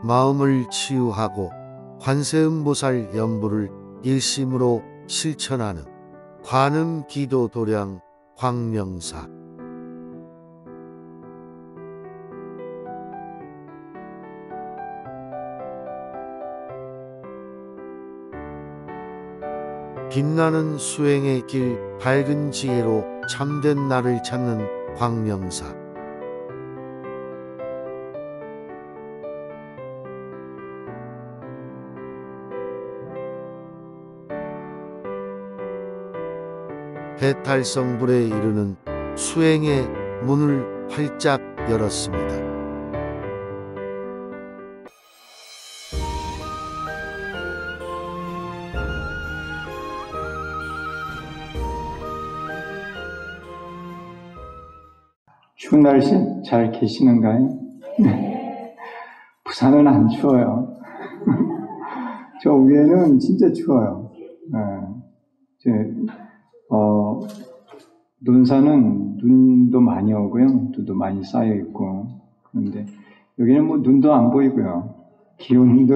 마음을 치유하고 관세음보살 연부를 일심으로 실천하는 관음 기도 도량 광명사. 빛나는 수행의 길, 밝은 지혜로 참된 나를 찾는 광명사. 해탈성불에 이르는 수행의 문을 활짝 열었습니다. 추운 날씨 잘 계시는가요? 부산은 안 추워요. 저 위에는 진짜 추워요. 논산은 눈도 많이 오고요. 눈도 많이 쌓여 있고. 그런데 여기는 뭐 눈도 안 보이고요. 기온도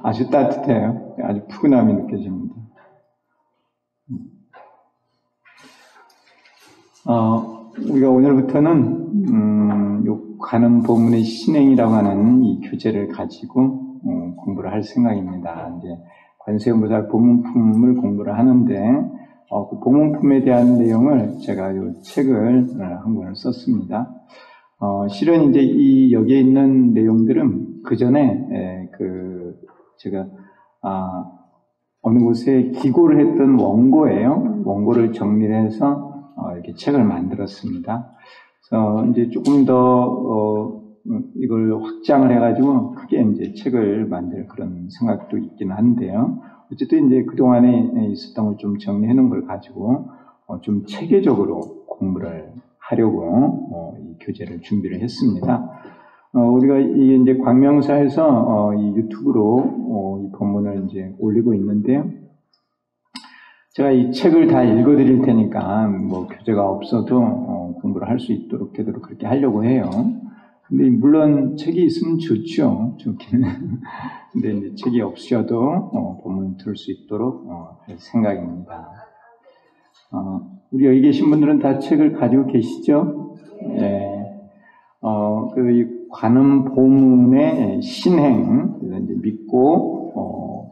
아주 따뜻해요. 아주 푸근함이 느껴집니다. 우리가 오늘부터는 요 관음 보문의 신행이라고 하는 이 교재를 가지고 공부를 할 생각입니다. 이제 관세음보살 보문품을 공부를 하는데 그 보문품에 대한 내용을 제가 요 책을 한 권을 썼습니다. 실은 이제 이 여기에 있는 내용들은 그 전에 제가 어느 곳에 기고를 했던 원고예요. 원고를 정리를 해서 이렇게 책을 만들었습니다. 그래서 이제 조금 더 이걸 확장을 해가지고 크게 이제 책을 만들 그런 생각도 있긴 한데요. 어쨌든 이제 그 동안에 있었던 걸 좀 정리해 놓은 걸 가지고 좀 체계적으로 공부를 하려고 이 교재를 준비를 했습니다. 우리가 이게 이제 광명사에서 이 유튜브로 이 본문을 이제 올리고 있는데요. 제가 이 책을 다 읽어드릴 테니까 뭐 교재가 없어도 공부를 할 수 있도록 되도록 그렇게 하려고 해요. 근데 물론 책이 있으면 좋죠. 좋기는. 근데 이제 책이 없으셔도 본문 들을 수 있도록 할 생각입니다. 우리 여기 계신 분들은 다 책을 가지고 계시죠? 네. 이 관음 보문의 신행, 그래서 이제 믿고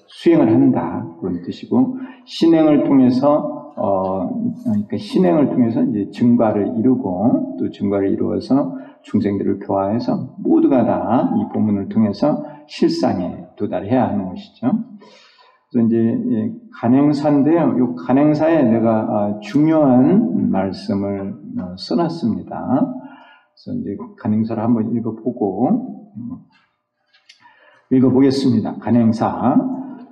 수행을 한다 그런 뜻이고, 신행을 통해서 그러니까 신행을 통해서 이제 증과를 이루고, 또 증과를 이루어서 중생들을 교화해서 모두가 다 이 보문을 통해서 실상에 도달해야 하는 것이죠. 그래서 이제 간행사인데요. 이 간행사에 내가 중요한 말씀을 써놨습니다. 그래서 이제 간행사를 한번 읽어보겠습니다. 간행사.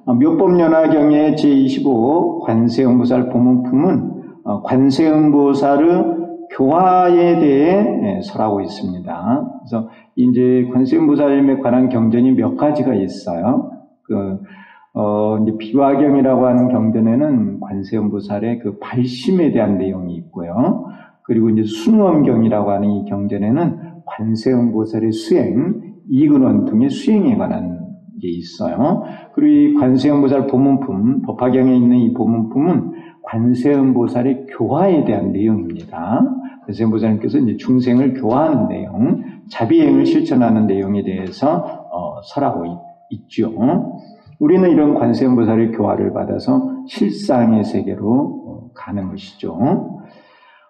묘법연화경의 제25 관세음보살 보문품은 관세음보살의 교화에 대해 설하고 있습니다. 그래서 이제 관세음보살님에 관한 경전이 몇 가지가 있어요. 이제 비화경이라고 하는 경전에는 관세음보살의 그 발심에 대한 내용이 있고요. 그리고 이제 순원경이라고 하는 이 경전에는 관세음보살의 수행, 이근원통의 수행에 관한 게 있어요. 그리고 이 관세음보살 보문품, 법화경에 있는 이 보문품은 관세음보살의 교화에 대한 내용입니다. 관세음보살님께서 이제 중생을 교화하는 내용, 자비행을 실천하는 내용에 대해서 설하고 있죠. 우리는 이런 관세음보살의 교화를 받아서 실상의 세계로 가는 것이죠.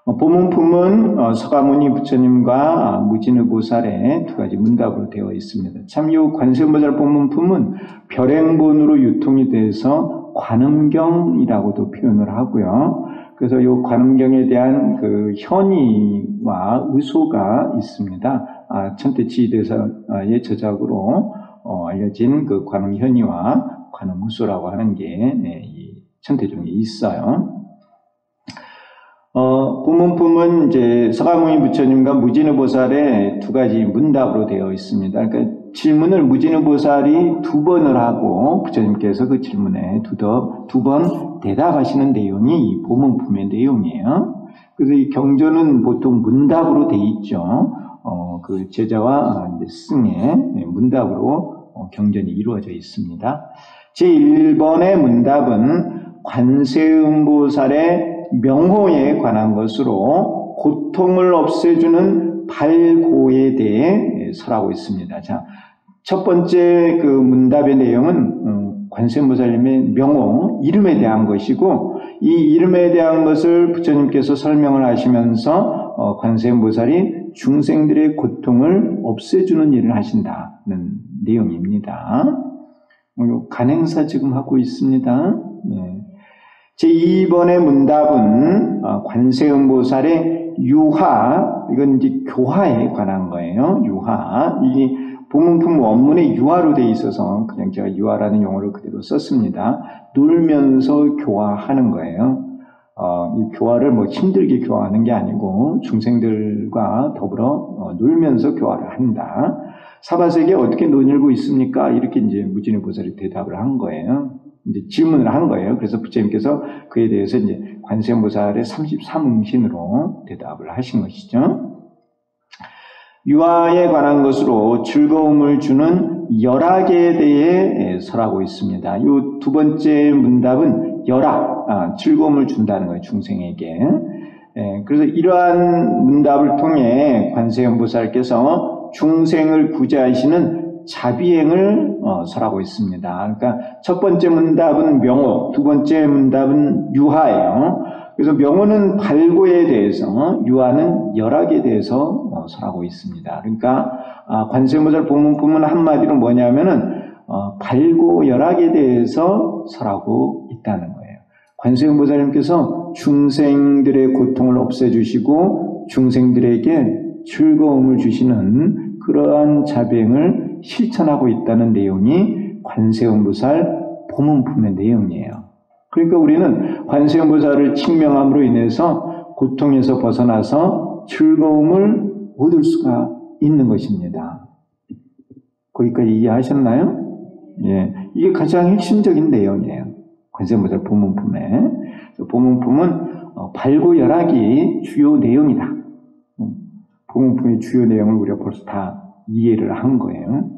보문품은 서가모니 부처님과 무진의보살의 두 가지 문답으로 되어 있습니다. 참 이 관세음보살 보문품은 별행본으로 유통이 돼서 관음경이라고도 표현을 하고요. 그래서 이 관음경에 대한 그 현의와 의소가 있습니다. 천태지대사의 저작으로 알려진 그 관음현의와 관음의소라고 하는 게 이 천태종에 있어요. 보문품은 이제 서가모니 부처님과 무진의보살의 두 가지 문답으로 되어 있습니다. 그러니까 질문을 무진의보살이 두 번을 하고 부처님께서 그 질문에 두 번 대답하시는 내용이 이 보문품의 내용이에요. 그래서 이 경전은 보통 문답으로 되어 있죠. 그 제자와 이제 스승의 문답으로 경전이 이루어져 있습니다. 제1번의 문답은 관세음보살의 명호에 관한 것으로 고통을 없애주는 발고에 대해 설하고 있습니다. 자, 첫 번째 그 문답의 내용은 관세음보살님의 명호, 이름에 대한 것이고, 이 이름에 대한 것을 부처님께서 설명을 하시면서 관세음보살이 중생들의 고통을 없애주는 일을 하신다는 내용입니다. 간행사 지금 하고 있습니다. 제2번의 문답은 관세음보살의 유화, 이건 이제 교화에 관한 거예요. 유화. 이 보문품 원문에 유화로 되어 있어서 그냥 제가 유화라는 용어를 그대로 썼습니다. 놀면서 교화하는 거예요. 이 교화를 뭐 힘들게 교화하는 게 아니고 중생들과 더불어 놀면서 교화를 한다. 사바세계에 어떻게 논일고 있습니까? 이렇게 이제 무진의 보살이 대답을 한 거예요. 이제 질문을 한 거예요. 그래서 부처님께서 그에 대해서 이제 관세음보살의 33응신으로 대답을 하신 것이죠. 유아에 관한 것으로 즐거움을 주는 열악에 대해 설하고 있습니다. 이 두 번째 문답은 열악, 즐거움을 준다는 거예요, 중생에게. 그래서 이러한 문답을 통해 관세음보살께서 중생을 구제하시는 자비행을 설하고 있습니다. 그러니까 첫 번째 문답은 명호, 두 번째 문답은 유하예요. 그래서 명호는 발고에 대해서, 유하는 열악에 대해서 설하고 있습니다. 그러니까 관세음보살 보문품은 한마디로 뭐냐면은 발고 열악에 대해서 설하고 있다는 거예요. 관세음보살님께서 중생들의 고통을 없애주시고 중생들에게 즐거움을 주시는 그러한 자비행을 실천하고 있다는 내용이 관세음보살 보문품의 내용이에요. 그러니까 우리는 관세음보살을 칭명함으로 인해서 고통에서 벗어나서 즐거움을 얻을 수가 있는 것입니다. 거기까지 이해하셨나요? 예, 이게 가장 핵심적인 내용이에요. 관세음보살 보문품에. 보문품은 발고열악이 주요 내용이다. 보문품의 주요 내용을 우리가 벌써 다 이해를 한 거예요.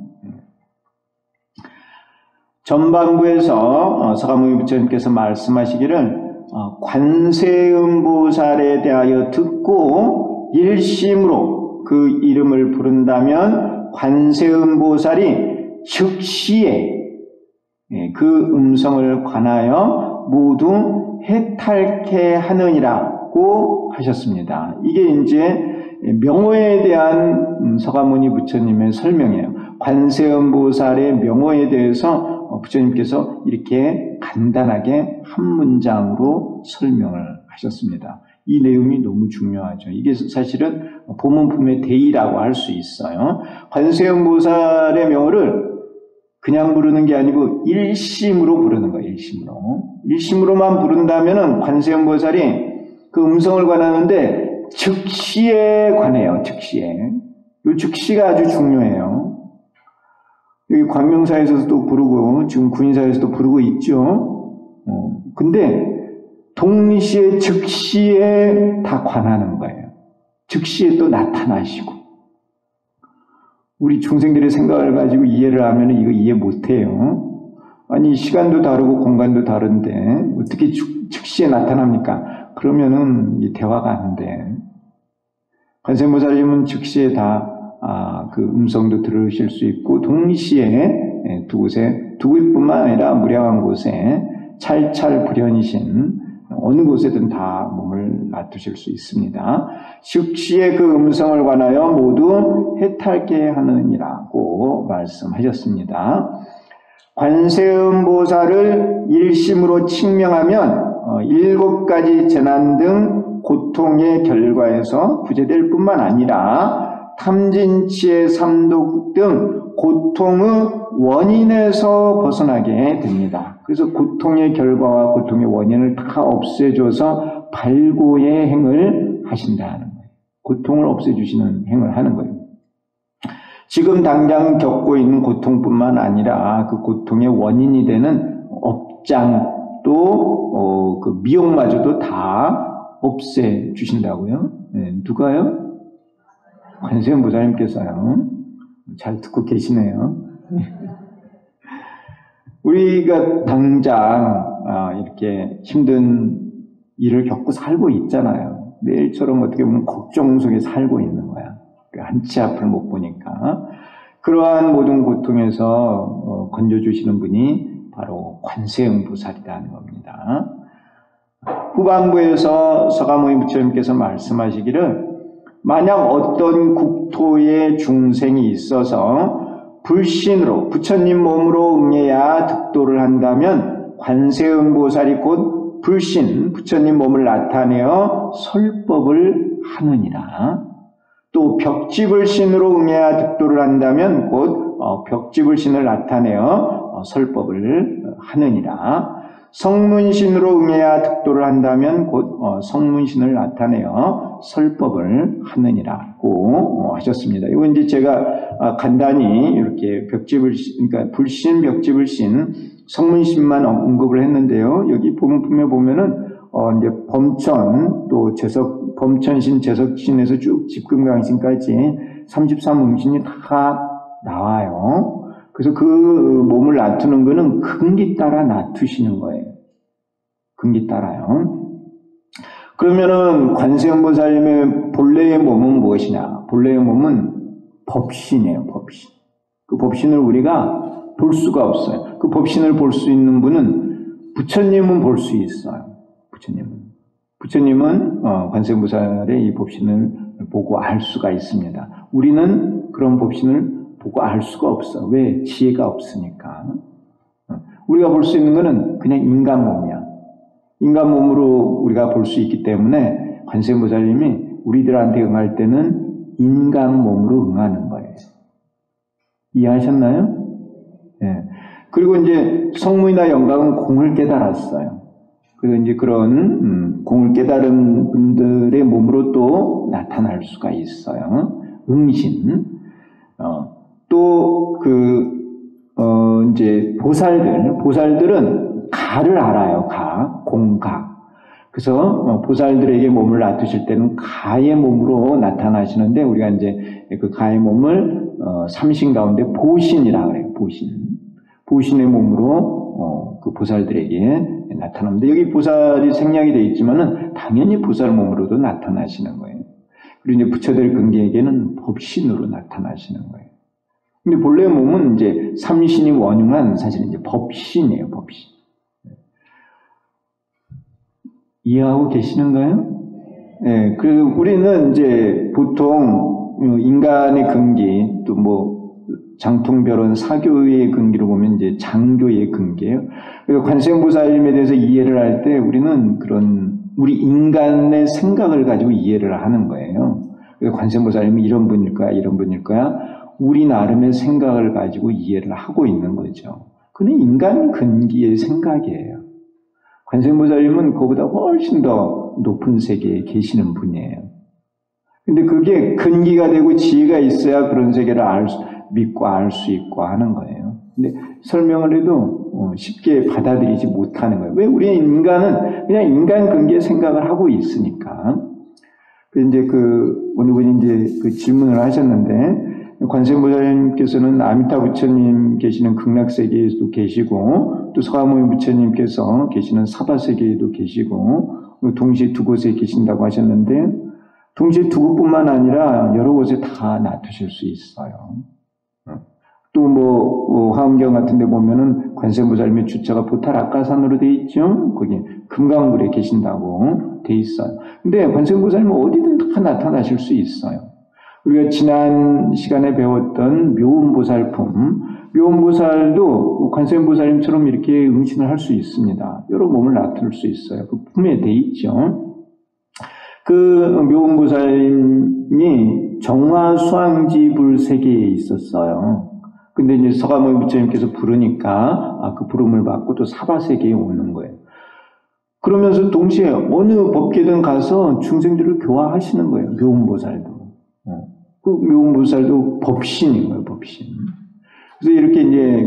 전반부에서 서가모니 부처님께서 말씀하시기를 관세음보살에 대하여 듣고 일심으로 그 이름을 부른다면 관세음보살이 즉시에 그 음성을 관하여 모두 해탈케 하느니라고 하셨습니다. 이게 이제 명호에 대한 서가모니 부처님의 설명이에요. 관세음보살의 명호에 대해서 부처님께서 이렇게 간단하게 한 문장으로 설명을 하셨습니다. 이 내용이 너무 중요하죠. 이게 사실은 보문품의 대의라고 할 수 있어요. 관세음보살의 명호를 그냥 부르는 게 아니고 일심으로 부르는 거예요. 일심으로만 부른다면은 관세음보살이 그 음성을 관하는데 즉시에 관해요. 즉시에. 이 즉시가 아주 중요해요. 여기 광명사에서도 부르고 지금 구인사에서도 부르고 있죠. 근데 동시에 즉시에 다 관하는 거예요. 즉시에 또 나타나시고. 우리 중생들의 생각을 가지고 이해를 하면 이거 이해 못해요. 아니 시간도 다르고 공간도 다른데 어떻게 즉시에 나타납니까? 그러면은 이 대화가 안 돼. 관세음보살님은 즉시에 다 그 음성도 들으실 수 있고 동시에 두 곳뿐만 아니라 무량한 곳에 찰찰 불현이신 어느 곳에든 다 몸을 놔두실 수 있습니다. 즉시에 그 음성을 관하여 모두 해탈케 하느니라고 말씀하셨습니다. 관세음보살을 일심으로 칭명하면 7가지 재난 등 고통의 결과에서 구제될 뿐만 아니라 탐진치의 삼독 등 고통의 원인에서 벗어나게 됩니다. 그래서 고통의 결과와 고통의 원인을 다 없애줘서 발고의 행을 하신다는 거예요. 고통을 없애주시는 행을 하는 거예요. 지금 당장 겪고 있는 고통뿐만 아니라 그 고통의 원인이 되는 업장 또 그 미혹마저도 다 없애주신다고요. 네, 누가요? 관세음보살님께서요. 잘 듣고 계시네요. 우리가 당장 이렇게 힘든 일을 겪고 살고 있잖아요. 매일처럼 어떻게 보면 걱정 속에 살고 있는 거야. 한치 앞을 못 보니까. 그러한 모든 고통에서 건져주시는 분이 바로 관세음보살이라는 겁니다. 후반부에서 서가모니 부처님께서 말씀하시기를 만약 어떤 국토에 중생이 있어서 불신으로 부처님 몸으로 응해야 득도를 한다면 관세음보살이 곧 불신 부처님 몸을 나타내어 설법을 하느니라. 또 벽지불신으로 응해야 득도를 한다면 곧 벽지불신을 나타내어 설법을 하느니라. 성문신으로 응해야 득도를 한다면 곧 성문신을 나타내어 설법을 하느니라고 하셨습니다. 이거 이제 제가 간단히 이렇게 벽지불신, 그러니까 불신, 벽지불신, 성문신만 언급을 했는데요. 여기 본문에 보면은 이제 범천 또 범천신, 재석신에서 쭉 집금강신까지 33음신이 다 나와요. 그래서 그 몸을 놔두는 거는 근기 따라 놔두시는 거예요. 근기 따라요. 그러면은 관세음보살님의 본래의 몸은 무엇이냐? 본래의 몸은 법신이에요, 법신. 그 법신을 우리가 볼 수가 없어요. 그 법신을 볼 수 있는 분은 부처님은 볼 수 있어요. 부처님은 관세음보살의 이 법신을 보고 알 수가 있습니다. 우리는 그런 법신을 보고 알 수가 없어. 왜? 지혜가 없으니까. 우리가 볼 수 있는 것은 그냥 인간 몸이야. 인간 몸으로 우리가 볼 수 있기 때문에 관세음보살님이 우리들한테 응할 때는 인간 몸으로 응하는 거예요. 이해하셨나요? 네. 그리고 이제 성문이나 영광은 공을 깨달았어요. 그래서 이제 그런 공을 깨달은 분들의 몸으로 또 나타날 수가 있어요. 응신. 또 이제 보살들은 가를 알아요. 공가. 그래서 보살들에게 몸을 놔두실 때는 가의 몸으로 나타나시는데 우리가 이제 그 가의 몸을 삼신 가운데 보신이라고 그래요. 보신의 몸으로 그 보살들에게 나타납니다. 여기 보살이 생략이 되어 있지만은 당연히 보살 몸으로도 나타나시는 거예요. 그리고 이제 부처들 근기에게는 법신으로 나타나시는 거예요. 근데 본래 몸은 이제 삼신이 원흉한 사실 이제 법신이에요, 법신. 이해하고 계시는가요? 네, 그래서 우리는 이제 보통 인간의 근기, 또 뭐 장통별원 사교의 근기로 보면 이제 장교의 근기예요. 그래서 관세음보살님에 대해서 이해를 할 때 우리는 우리 인간의 생각을 가지고 이해를 하는 거예요. 그래서 관세음보살님이 이런 분일까야? 우리 나름의 생각을 가지고 이해를 하고 있는 거죠. 그는 인간 근기의 생각이에요. 관세음보살님은 그보다 훨씬 더 높은 세계에 계시는 분이에요. 근데 그게 근기가 되고 지혜가 있어야 그런 세계를 믿고 알 수 있고 하는 거예요. 근데 설명을 해도 쉽게 받아들이지 못하는 거예요. 왜? 우리 인간은 그냥 인간 근기의 생각을 하고 있으니까. 그래서 이제 어느 분이 이제 질문을 하셨는데, 관세음보살님께서는 아미타 부처님 계시는 극락세계에도 계시고, 또 서가모니 부처님께서 계시는 사바세계에도 계시고, 동시에 두 곳에 계신다고 하셨는데, 동시에 두 곳뿐만 아니라 여러 곳에 다 놔두실 수 있어요. 또 화엄경 같은 데 보면은 관세음보살님의 주처가 보탈악가산으로 돼 있죠? 거기 금강굴에 계신다고 돼 있어요. 근데 관세음보살님은 어디든 다 나타나실 수 있어요. 우리가 지난 시간에 배웠던 묘음보살품, 묘음보살도 관세음보살님처럼 이렇게 응신을 할 수 있습니다. 여러 몸을 나타낼 수 있어요. 그 품에 돼 있죠. 그 묘음보살님이 정화수왕지불 세계에 있었어요. 근데 이제 서가모니 부처님께서 부르니까 그 부름을 받고 또 사바세계에 오는 거예요. 그러면서 동시에 어느 법계든 가서 중생들을 교화하시는 거예요. 묘음보살도. 그 묘음보살도 법신인 거예요, 법신. 그래서 이렇게 이제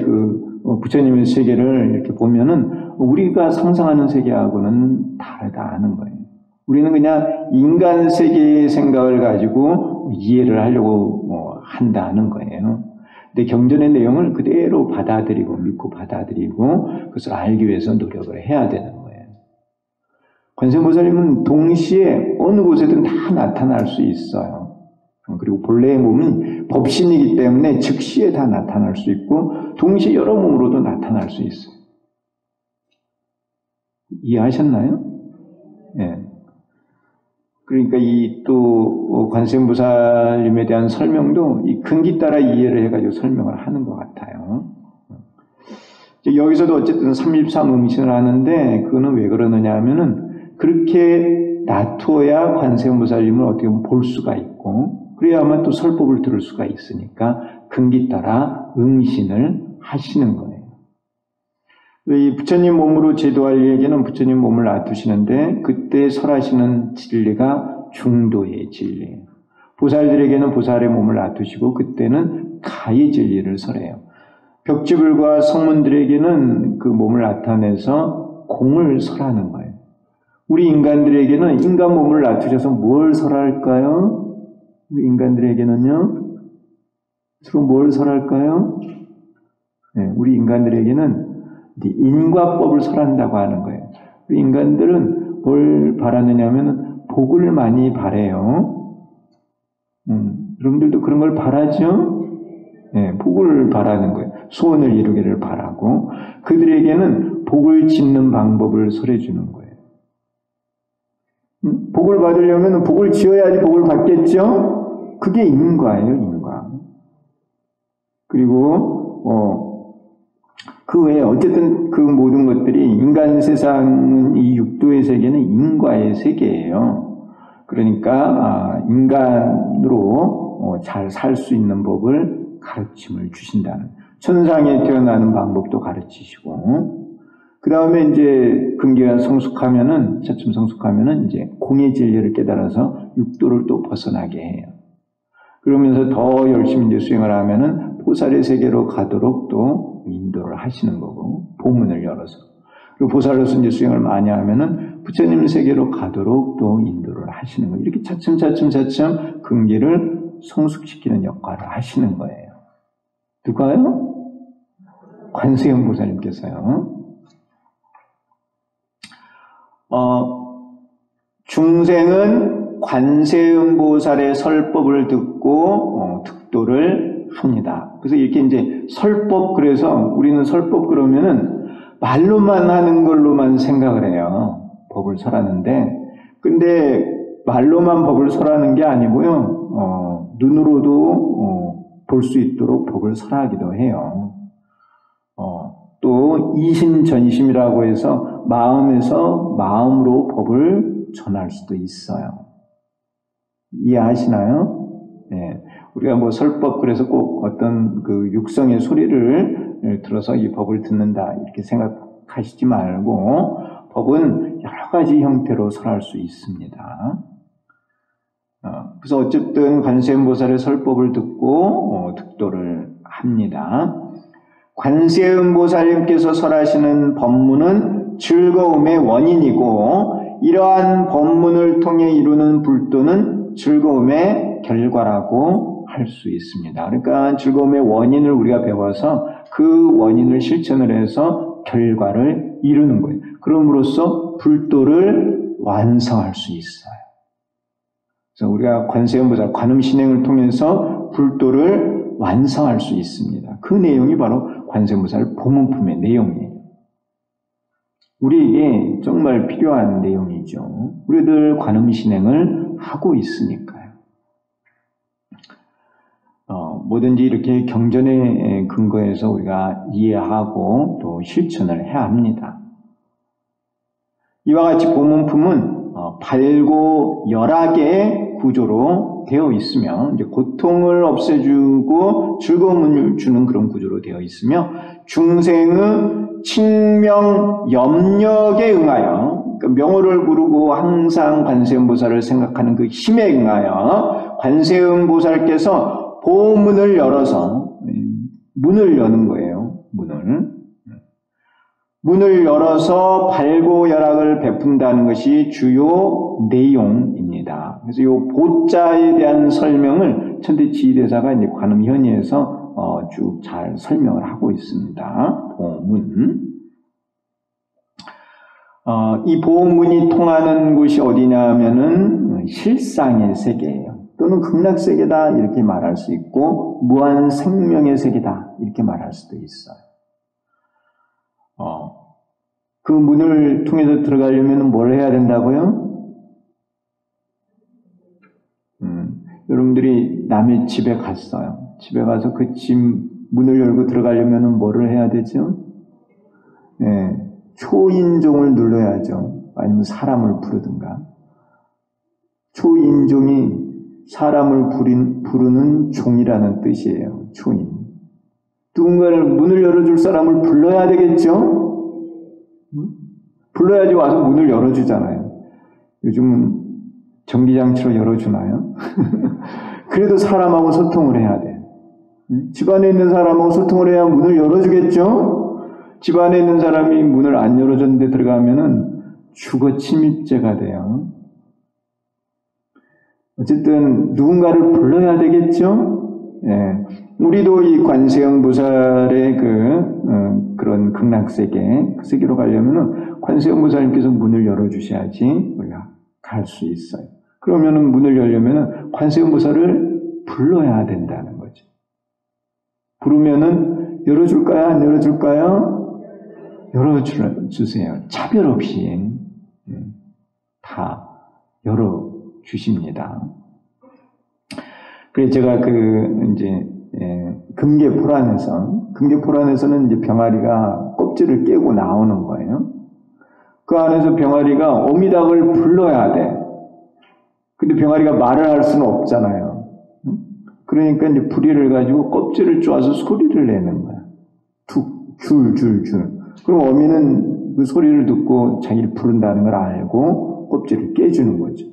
부처님의 세계를 이렇게 보면은 우리가 상상하는 세계하고는 다르다 하는 거예요. 우리는 그냥 인간 세계의 생각을 가지고 이해를 하려고 한다는 거예요. 근데 경전의 내용을 그대로 받아들이고 믿고 받아들이고 그것을 알기 위해서 노력을 해야 되는 거예요. 관세음보살님은 동시에 어느 곳에든 다 나타날 수 있어요. 그리고 본래의 몸은 법신이기 때문에 즉시에 다 나타날 수 있고 동시에 여러 몸으로도 나타날 수 있어요. 이해하셨나요? 예. 그러니까 이 또 관세음보살님에 대한 설명도 이 근기 따라 이해를 해가지고 설명을 하는 것 같아요. 여기서도 어쨌든 33음신을 하는데 그거는 왜 그러느냐 하면은 그렇게 놔두어야 관세음보살님을 어떻게 보면 볼 수가 있고 그래야만 또 설법을 들을 수가 있으니까 근기 따라 응신을 하시는 거예요. 이 부처님 몸으로 제도할 얘기는 부처님 몸을 놔두시는데 그때 설하시는 진리가 중도의 진리예요. 보살들에게는 보살의 몸을 놔두시고 그때는 가의 진리를 설해요. 벽지불과 성문들에게는 그 몸을 나타내서 공을 설하는 거예요. 우리 인간들에게는 인간 몸을 놔두셔서 뭘 설할까요? 우리 인간들에게는요? 서로 뭘 설할까요? 네, 우리 인간들에게는 인과법을 설한다고 하는 거예요. 우리 인간들은 뭘 바라느냐 하면 복을 많이 바래요. 여러분들도 그런 걸 바라죠? 네, 복을 바라는 거예요. 소원을 이루기를 바라고 그들에게는 복을 짓는 방법을 설해주는 거예요. 복을 받으려면 복을 지어야지 복을 받겠죠? 그게 인과예요, 인과. 그리고 그 외에 어쨌든 그 모든 것들이 인간 세상은 이 육도의 세계는 인과의 세계예요. 그러니까 인간으로 잘 살 수 있는 법을 가르침을 주신다는 천상에 태어나는 방법도 가르치시고 그 다음에 이제 근기가 성숙하면은 차츰 성숙하면은 이제 공의 진리를 깨달아서 육도를 또 벗어나게 해요. 그러면서 더 열심히 이제 수행을 하면은 보살의 세계로 가도록 또 인도를 하시는 거고 보문을 열어서 그리고 보살로서 이제 수행을 많이 하면은 부처님 세계로 가도록 또 인도를 하시는 거예요. 이렇게 차츰 근기를 성숙시키는 역할을 하시는 거예요. 누가요? 관세음보살님께서요. 중생은 관세음보살의 설법을 듣고 득도를 합니다. 그래서 이렇게 이제 설법, 그래서 우리는 설법 그러면은 말로만 하는 걸로만 생각을 해요. 법을 설하는데. 근데 말로만 법을 설하는 게 아니고요. 눈으로도 볼 수 있도록 법을 설하기도 해요. 또 이심전심이라고 해서 마음에서 마음으로 법을 전할 수도 있어요. 이해하시나요? 네. 우리가 뭐 설법 그래서 꼭 어떤 그 육성의 소리를 들어서 이 법을 듣는다 이렇게 생각하시지 말고 법은 여러 가지 형태로 설할 수 있습니다. 그래서 어쨌든 관세음보살의 설법을 듣고 득도를 합니다. 관세음보살님께서 설하시는 법문은 즐거움의 원인이고 이러한 법문을 통해 이루는 불도는 즐거움의 결과라고 할 수 있습니다. 그러니까 즐거움의 원인을 우리가 배워서 그 원인을 실천을 해서 결과를 이루는 거예요. 그럼으로써 불도를 완성할 수 있어요. 그래서 우리가 관세음보살 관음신행을 통해서 불도를 완성할 수 있습니다. 그 내용이 바로 관세음보살 보문품의 내용이에요. 우리에게 정말 필요한 내용이죠. 우리들 관음신행을 하고 있으니까요. 뭐든지 이렇게 경전에 근거해서 우리가 이해하고 또 실천을 해야 합니다. 이와 같이 보문품은 밝고 열악의 구조로 되어 있으며 이제 고통을 없애주고 즐거움을 주는 그런 구조로 되어 있으며 중생의 칭명 염력에 응하여 그러니까 명호를 부르고 항상 관세음보살을 생각하는 그 힘에 응하여 관세음보살께서 보문을 열어서 문을 여는 거예요. 문을. 문을 열어서 발고열악을 베푼다는 것이 주요 내용입니다. 그래서 이 보자에 대한 설명을 천대지휘대사가 이제 관음현의에서 쭉 잘 설명을 하고 있습니다. 보문. 이 보문이 통하는 곳이 어디냐 하면은 실상의 세계예요. 또는 극락세계다 이렇게 말할 수 있고 무한 생명의 세계다 이렇게 말할 수도 있어요. 그 문을 통해서 들어가려면 뭘 해야 된다고요? 여러분들이 남의 집에 갔어요. 집에 가서 그 집 문을 열고 들어가려면 뭐를 해야 되죠? 네, 초인종을 눌러야죠. 아니면 사람을 부르든가. 초인종이 사람을 부르는 종이라는 뜻이에요. 초인. 누군가를 문을 열어줄 사람을 불러야 되겠죠? 불러야지 와서 문을 열어주잖아요. 요즘은 전기장치로 열어주나요? 그래도 사람하고 소통을 해야 돼. 집안에 있는 사람하고 소통을 해야 문을 열어주겠죠? 집안에 있는 사람이 문을 안 열어줬는데 들어가면은 주거 침입죄가 돼요. 어쨌든 누군가를 불러야 되겠죠? 예. 우리도 이 관세음 보살의 그런 극락세계, 그 세계로 가려면은 관세음 보살님께서 문을 열어주셔야지 우리가 갈 수 있어요. 그러면은 문을 열려면은 관세음 보살을 불러야 된다는 거죠. 부르면은 열어줄까요? 안 열어줄까요? 열어주세요. 차별 없이 다 열어주십니다. 그래서 제가 금계포란에서는 이제 병아리가 껍질을 깨고 나오는 거예요. 그 안에서 병아리가 어미닭을 불러야 돼. 근데 병아리가 말을 할 수는 없잖아요. 그러니까 이제 부리를 가지고 껍질을 쪼아서 소리를 내는 거야. 줄. 그럼 어미는 그 소리를 듣고 자기를 부른다는 걸 알고 껍질을 깨주는 거죠.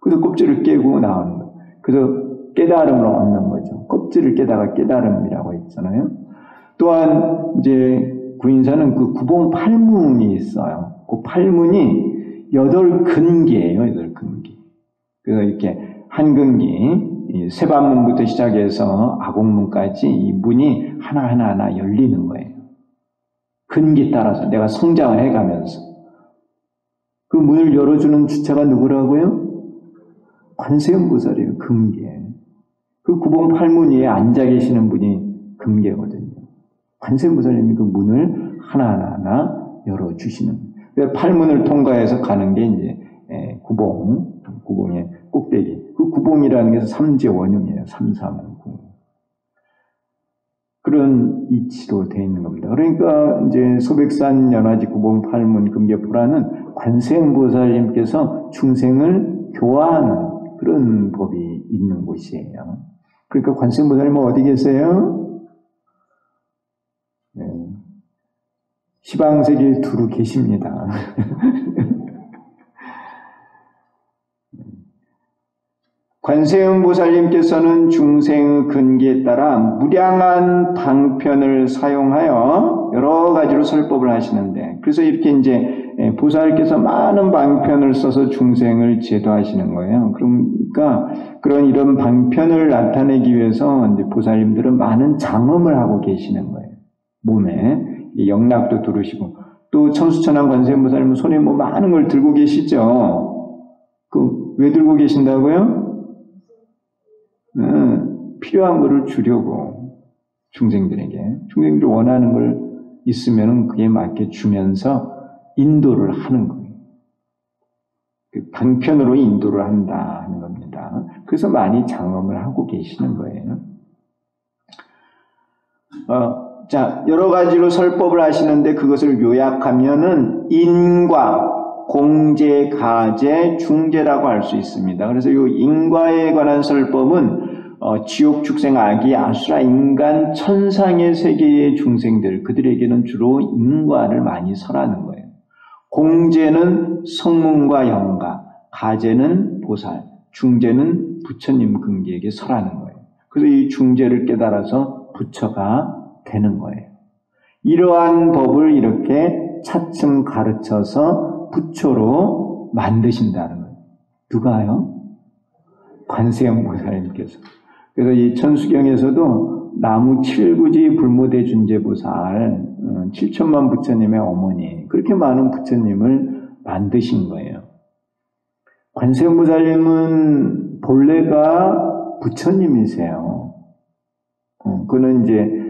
그래서 껍질을 깨고 나오는 거예요. 그래서 깨달음을 얻는 거죠. 껍질을 깨다가 깨달음이라고 했잖아요. 또한 이제 구인사는 그 구봉 팔문이 있어요. 그 팔문이 8근기예요. 8근기. 그래서 이렇게 한근기 세반문부터 시작해서 아곡문까지 이 문이 하나하나 열리는 거예요. 근기 따라서 내가 성장을 해가면서. 그 문을 열어주는 주체가 누구라고요? 관세음보살이에요. 금계. 그 구봉팔문 위에 앉아 계시는 분이 금계거든요. 관세음보살님이 그 문을 하나하나 열어주시는. 팔문을 통과해서 가는 게 이제 구봉의 꼭대기. 그 구봉이라는 게 삼재원흉이에요. 삼삼구. 그런 이치로 되어 있는 겁니다. 그러니까 이제 소백산 연화지 구봉 팔문 금계포라는 관세음보살님께서 중생을 교화하는 그런 법이 있는 곳이에요. 그러니까 관세음보살님은 어디 계세요? 네. 시방세계에 두루 계십니다. 관세음보살님께서는 중생의 근기에 따라 무량한 방편을 사용하여 여러 가지로 설법을 하시는데, 그래서 이렇게 이제 보살께서 많은 방편을 써서 중생을 제도하시는 거예요. 그러니까 이런 방편을 나타내기 위해서 이제 보살님들은 많은 장엄을 하고 계시는 거예요. 몸에 영락도 두르시고, 또 천수천왕 관세음보살님은 손에 뭐 많은 걸 들고 계시죠. 왜 들고 계신다고요? 필요한 것을 주려고 중생들이 원하는 걸 있으면 그에 맞게 주면서 인도를 하는 거예요. 그 방편으로 인도를 한다 하는 겁니다. 그래서 많이 장엄을 하고 계시는 거예요. 자, 여러 가지로 설법을 하시는데 그것을 요약하면은 인과, 공제, 가제, 중제라고 할 수 있습니다. 그래서 이 인과에 관한 설법은 지옥, 축생, 아기, 아수라, 인간, 천상의 세계의 중생들, 그들에게는 주로 인과를 많이 설하는 거예요. 공제는 성문과 영가, 가제는 보살, 중제는 부처님 근기에게 설하는 거예요. 그래서 이 중제를 깨달아서 부처가 되는 거예요. 이러한 법을 이렇게 차츰 가르쳐서 부처로 만드신다는 거예요. 누가요? 관세음보살님께서. 그래서 이 천수경에서도 나무 칠구지 불모대준재보살 7천만 부처님의 어머니, 그렇게 많은 부처님을 만드신 거예요. 관세음보살님은 본래가 부처님이세요. 그는 이제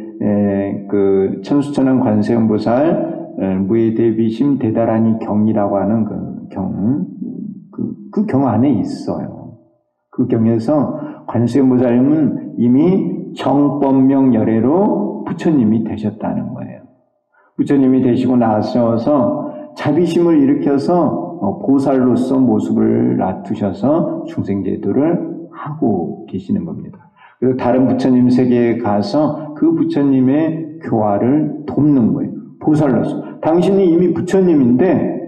그 천수천왕 관세음보살 무예대비심 대다라니 경이라고 하는 그 경 안에 있어요. 그 경에서 관세음보살님은 이미 정법명 열애로 부처님이 되셨다는 거예요. 부처님이 되시고 나셔서 자비심을 일으켜서 보살로서 모습을 놔두셔서 중생제도를 하고 계시는 겁니다. 그리고 다른 부처님 세계에 가서 그 부처님의 교화를 돕는 거예요. 보살로서. 당신이 이미 부처님인데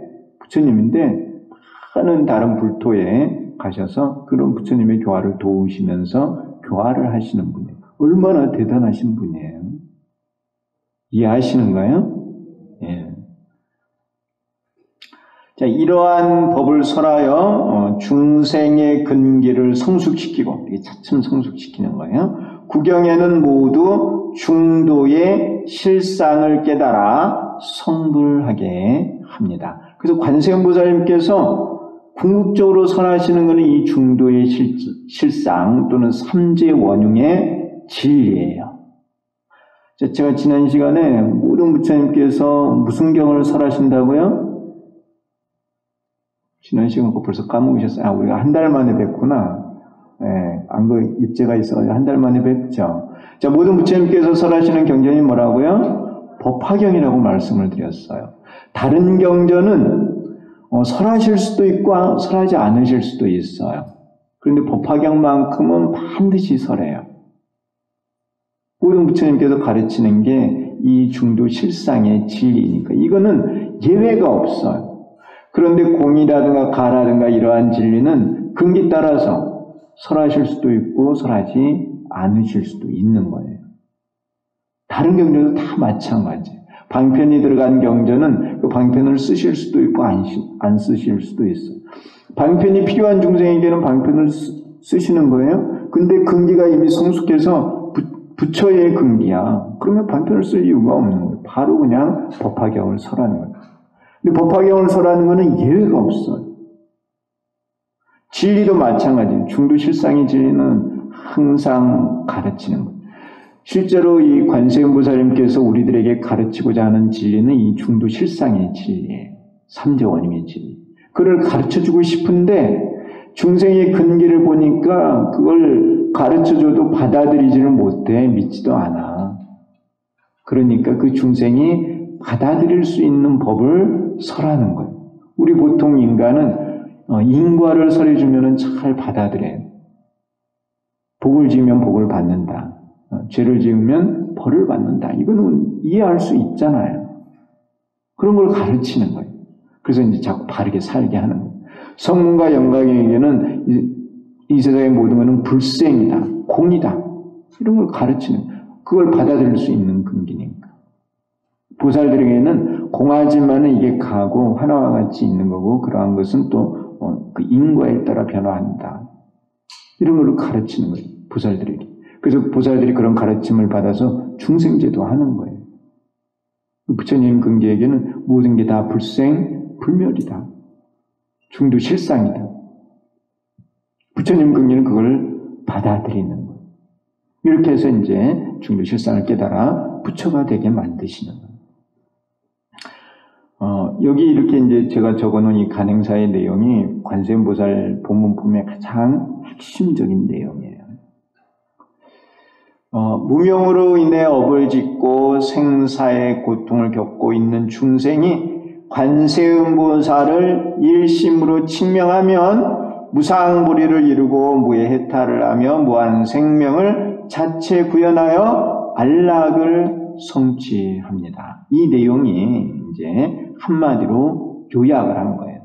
많은 다른 불토에 가셔서 그런 부처님의 교화를 도우시면서 교화를 하시는 분이에요. 얼마나 대단하신 분이에요. 이해하시는가요? 예. 자, 이러한 법을 설하여 중생의 근기를 성숙시키고, 이게 차츰 성숙시키는 거예요. 구경에는 모두 중도의 실상을 깨달아 성불하게 합니다. 그래서 관세음보살님께서 궁극적으로 설하시는 것은 이 중도의 실상 또는 삼재 원흉의 진리예요. 제가 지난 시간에 모든 부처님께서 무슨 경을 설하신다고요? 지난 시간 거 벌써 까먹으셨어요. 우리가 한 달 만에 뵙구나. 안 그 입제가 있어서 한 달 만에 뵙죠. 자, 모든 부처님께서 설하시는 경전이 뭐라고요? 법화경이라고 말씀을 드렸어요. 다른 경전은 설하실 수도 있고 설하지 않으실 수도 있어요. 그런데 법화경만큼은 반드시 설해요. 모든 부처님께서 가르치는 게 이 중도 실상의 진리니까 이거는 예외가 없어요. 그런데 공이라든가 가라든가 이러한 진리는 근기 따라서 설하실 수도 있고 설하지 않으실 수도 있는 거예요. 다른 경전도 다 마찬가지예요. 방편이 들어간 경전은 그 방편을 쓰실 수도 있고 안 쓰실 수도 있어요. 방편이 필요한 중생에게는 방편을 쓰시는 거예요. 근데 근기가 이미 성숙해서 부처의 근기야. 그러면 방편을 쓸 이유가 없는 거예요. 바로 그냥 법화경을 설하는 거예요. 근데 법화경을 설하는 것은 예외가 없어요. 진리도 마찬가지예요. 중도 실상의 진리는 항상 가르치는 거예요. 실제로 이 관세음보살님께서 우리들에게 가르치고자 하는 진리는 이 중도 실상의 진리예요. 삼재원님의 진리. 그걸 가르쳐주고 싶은데 중생의 근기를 보니까 그걸 가르쳐줘도 받아들이지를 못해. 믿지도 않아. 그러니까 그 중생이 받아들일 수 있는 법을 설하는 거예요. 우리 보통 인간은 인과를 설해주면 잘 받아들여요. 복을 지으면 복을 받는다. 죄를 지으면 벌을 받는다. 이거는 이해할 수 있잖아요. 그런 걸 가르치는 거예요. 그래서 이제 자꾸 바르게 살게 하는 거예요. 성문과 영광에게는 이 세상의 모든 것은 불생이다, 공이다. 이런 걸 가르치는 거예요. 그걸 받아들일 수 있는 근기니까. 보살들에게는 공하지만은 이게 가고 하나와 같이 있는 거고 그러한 것은 또 그 인과에 따라 변화한다. 이런 걸 가르치는 거예요. 보살들에게. 그래서 보살들이 그런 가르침을 받아서 중생제도 하는 거예요. 부처님 근기에게는 모든 게 다 불생, 불멸이다. 중도 실상이다. 부처님 근기는 그걸 받아들이는 거예요. 이렇게 해서 이제 중도 실상을 깨달아 부처가 되게 만드시는 거예요. 여기 이렇게 이제 제가 적어놓은 이 간행사의 내용이 관세음보살 본문품의 가장 핵심적인 내용이에요. 무명으로 인해 업을 짓고 생사의 고통을 겪고 있는 중생이 관세음보살을 일심으로 칭명하면 무상불의를 이루고 무해해탈을 하며 무한 생명을 자체 구현하여 안락을 성취합니다. 이 내용이 이제 한마디로 요약을 한 거예요.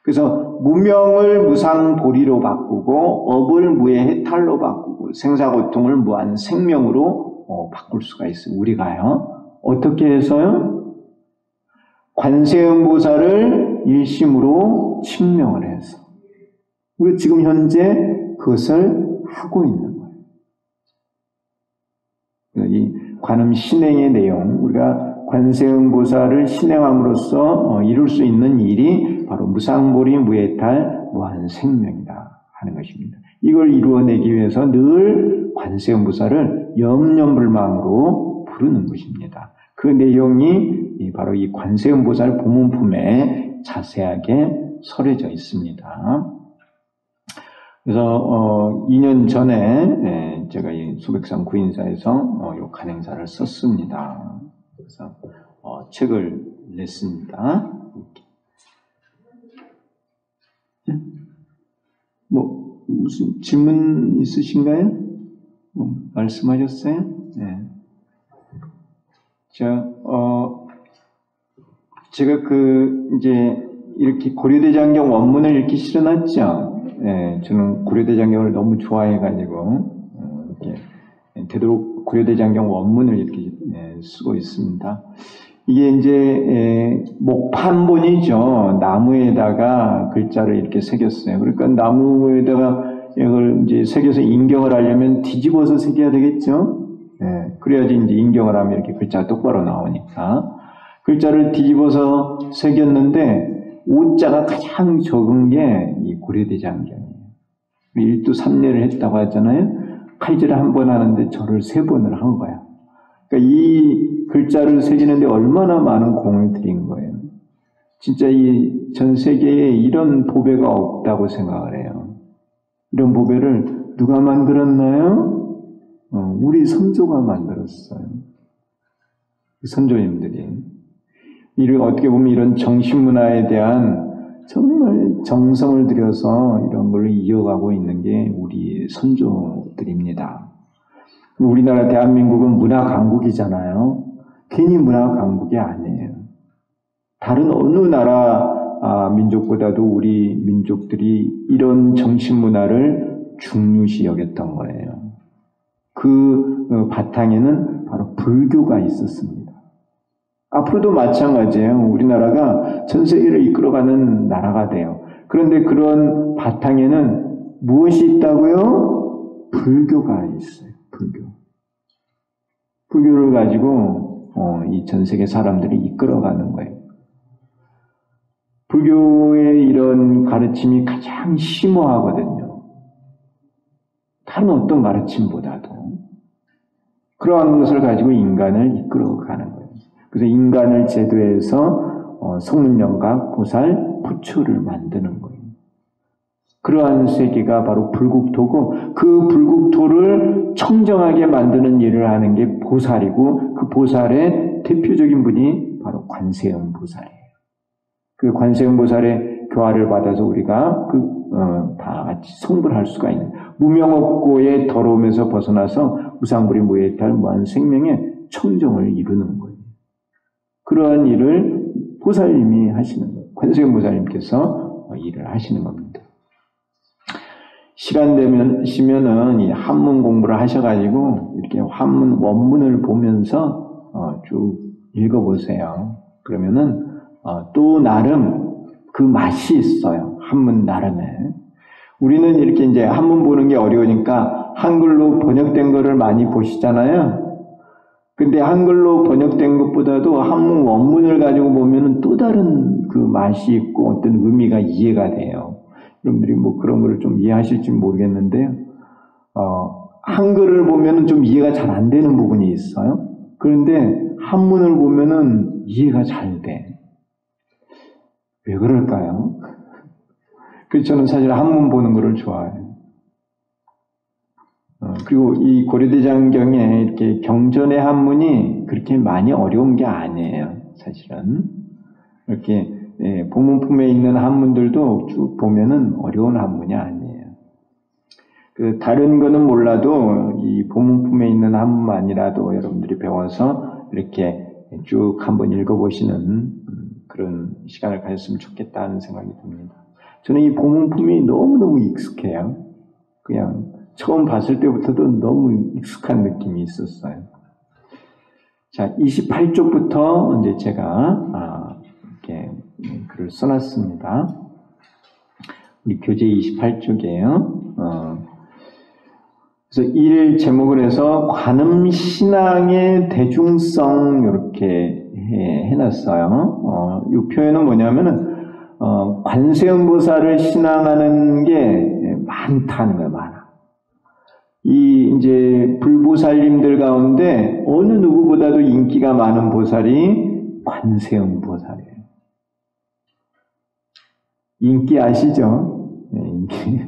그래서 무명을 무상보리로 바꾸고 업을 무해해탈로 바꾸고 생사고통을 무한 생명으로 바꿀 수가 있어요. 우리가요. 어떻게 해서요? 관세음보살을 일심으로 침명을 해서. 우리 지금 현재 그것을 하고 있는 거예요. 이 관음 신행의 내용, 우리가 관세음보살을 신행함으로써 이룰 수 있는 일이 바로 무상보리 무해탈 무한생명이다 하는 것입니다. 이걸 이루어내기 위해서 늘 관세음보살을 염려불망으로 부르는 것입니다. 그 내용이 바로 이 관세음보살 보문품에 자세하게 설해져 있습니다. 그래서 2년 전에 제가 이 수백산 구인사에서 이 간행사를 썼습니다. 그래서 책을 냈습니다. 뭐 무슨 질문 있으신가요? 말씀하셨어요? 네. 제가 이제 이렇게 고려대장경 원문을 이렇게 실어놨죠. 예, 저는 고려대장경을 너무 좋아해가지고, 이렇게, 되도록 고려대장경 원문을 이렇게 쓰고 있습니다. 이게 이제, 목판본이죠. 나무에다가 글자를 이렇게 새겼어요. 그러니까 나무에다가 이걸 이제 새겨서 인경을 하려면 뒤집어서 새겨야 되겠죠. 예, 그래야지 이제 인경을 하면 이렇게 글자가 똑바로 나오니까. 글자를 뒤집어서 새겼는데, 오자가 가장 적은 게 이 고려대장경이에요. 1두 3례를 했다고 하잖아요. 칼질을 한 번 하는데 절을 3번을 한 거야. 그러니까 이 글자를 새기는데 얼마나 많은 공을 들인 거예요. 진짜 이 전 세계에 이런 보배가 없다고 생각을 해요. 이런 보배를 누가 만들었나요? 우리 선조가 만들었어요. 선조님들이. 이를 어떻게 보면 이런 정신문화에 대한 정말 정성을 들여서 이런 걸 이어가고 있는 게 우리 선조들입니다. 우리나라 대한민국은 문화 강국이잖아요. 괜히 문화 강국이 아니에요. 다른 어느 나라 민족보다도 우리 민족들이 이런 정신문화를 중요시 여겼던 거예요. 그 바탕에는 바로 불교가 있었습니다. 앞으로도 마찬가지예요. 우리나라가 전 세계를 이끌어가는 나라가 돼요. 그런데 그런 바탕에는 무엇이 있다고요? 불교가 있어요. 불교. 불교를 가지고 이 전 세계 사람들이 이끌어가는 거예요. 불교의 이런 가르침이 가장 심오하거든요. 다른 어떤 가르침보다도. 그러한 것을 가지고 인간을 이끌어가는 거예요. 그래서 인간을 제도해서 성문영각, 보살, 부처를 만드는 거예요. 그러한 세계가 바로 불국토고 그 불국토를 청정하게 만드는 일을 하는 게 보살이고 그 보살의 대표적인 분이 바로 관세음 보살이에요. 그 관세음 보살의 교화를 받아서 우리가 다 같이 성불할 수가 있는 무명업고의 더러움에서 벗어나서 무상불이 무해탈 무한생명의 청정을 이루는 거예요. 그러한 일을 보살님이 하시는 거예요. 관세음 보살님께서 일을 하시는 겁니다. 시간 되시면은 이 한문 공부를 하셔가지고 이렇게 한문 원문을 보면서 쭉 읽어보세요. 그러면은 또 나름 그 맛이 있어요. 한문 나름에. 우리는 이렇게 이제 한문 보는 게 어려우니까 한글로 번역된 거를 많이 보시잖아요. 근데 한글로 번역된 것보다도 한문 원문을 가지고 보면은 또 다른 그 맛이 있고 어떤 의미가 이해가 돼요. 여러분들이 뭐 그런 거를 좀 이해하실지 모르겠는데요. 한글을 보면은 좀 이해가 잘 안 되는 부분이 있어요. 그런데 한문을 보면은 이해가 잘 돼. 왜 그럴까요? 그래서 저는 사실 한문 보는 거를 좋아해요. 그리고 이 고려대장경에 이렇게 경전의 한문이 그렇게 많이 어려운 게 아니에요. 사실은. 이렇게 보문품에 있는 한문들도 쭉 보면은 어려운 한문이 아니에요. 그 다른 거는 몰라도 이 보문품에 있는 한문만이라도 여러분들이 배워서 이렇게 쭉 한번 읽어보시는 그런 시간을 가졌으면 좋겠다는 생각이 듭니다. 저는 이 보문품이 너무너무 익숙해요. 그냥 처음 봤을 때부터도 너무 익숙한 느낌이 있었어요. 자, 28쪽부터 이제 제가 이렇게 글을 써놨습니다. 우리 교재 28쪽이에요. 그래서 일 제목을 해서 관음신앙의 대중성 이렇게 해놨어요. 이 표현은 뭐냐면은 관세음보살을 신앙하는 게 많다는 거예요. 많아. 이제 불보살님들 가운데 어느 누구보다도 인기가 많은 보살이 관세음보살이에요. 인기 아시죠? 네, 인기.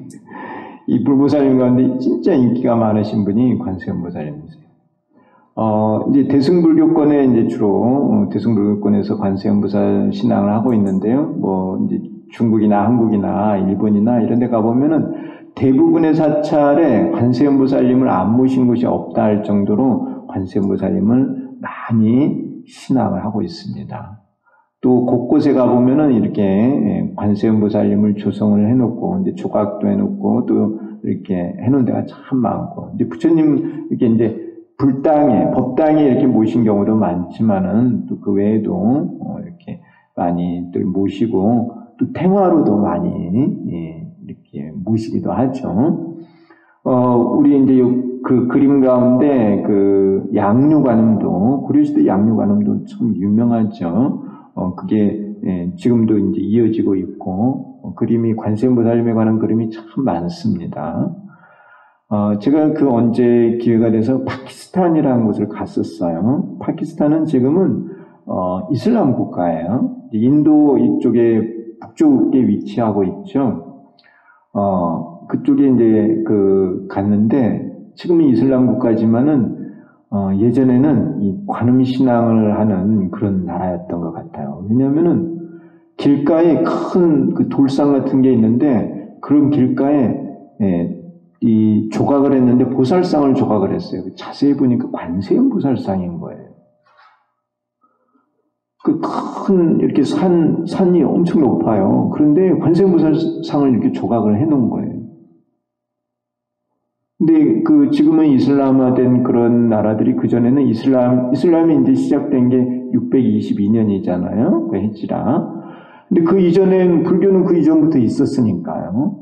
이 불보살님 가운데 진짜 인기가 많으신 분이 관세음보살님이세요. 이제 대승불교권에 이제 주로 대승불교권에서 관세음보살 신앙을 하고 있는데요. 뭐 이제 중국이나 한국이나 일본이나 이런 데 가보면은 대부분의 사찰에 관세음보살님을 안 모신 곳이 없다 할 정도로 관세음보살님을 많이 신앙을 하고 있습니다. 또 곳곳에 가보면은 이렇게 관세음보살님을 조성을 해놓고, 이제 조각도 해놓고, 또 이렇게 해놓은 데가 참 많고, 이제 부처님 이렇게 이제 불당에, 법당에 이렇게 모신 경우도 많지만은 또 그 외에도 이렇게 많이들 모시고, 또 탱화로도 많이 이렇게 모시기도 하죠. 우리 이제 그 그림 가운데 그 양류관음도, 고려시대 양류관음도 참 유명하죠. 그게 지금도 이제 이어지고 있고, 그림이 관세음보살님에 관한 그림이 참 많습니다. 제가 그 언제 기회가 돼서 파키스탄이라는 곳을 갔었어요. 파키스탄은 지금은 이슬람 국가예요. 인도 이쪽에 북쪽에 위치하고 있죠. 그쪽에 이제 갔는데 지금은 이슬람 국가지만은 예전에는 이 관음신앙을 하는 그런 나라였던 것 같아요. 왜냐면은 길가에 큰 그 돌상 같은 게 있는데, 그런 길가에 이 조각을 했는데 보살상을 조각을 했어요. 자세히 보니까 관세음 보살상인 거예요. 그 큰 이렇게 산이 엄청 높아요. 그런데 관세음 보살상을 이렇게 조각을 해놓은 거예요. 근데 지금은 이슬람화된 그런 나라들이, 그전에는 이슬람이 이제 시작된 게 622년이잖아요. 그 해지라. 근데 그 이전엔, 불교는 그 이전부터 있었으니까요.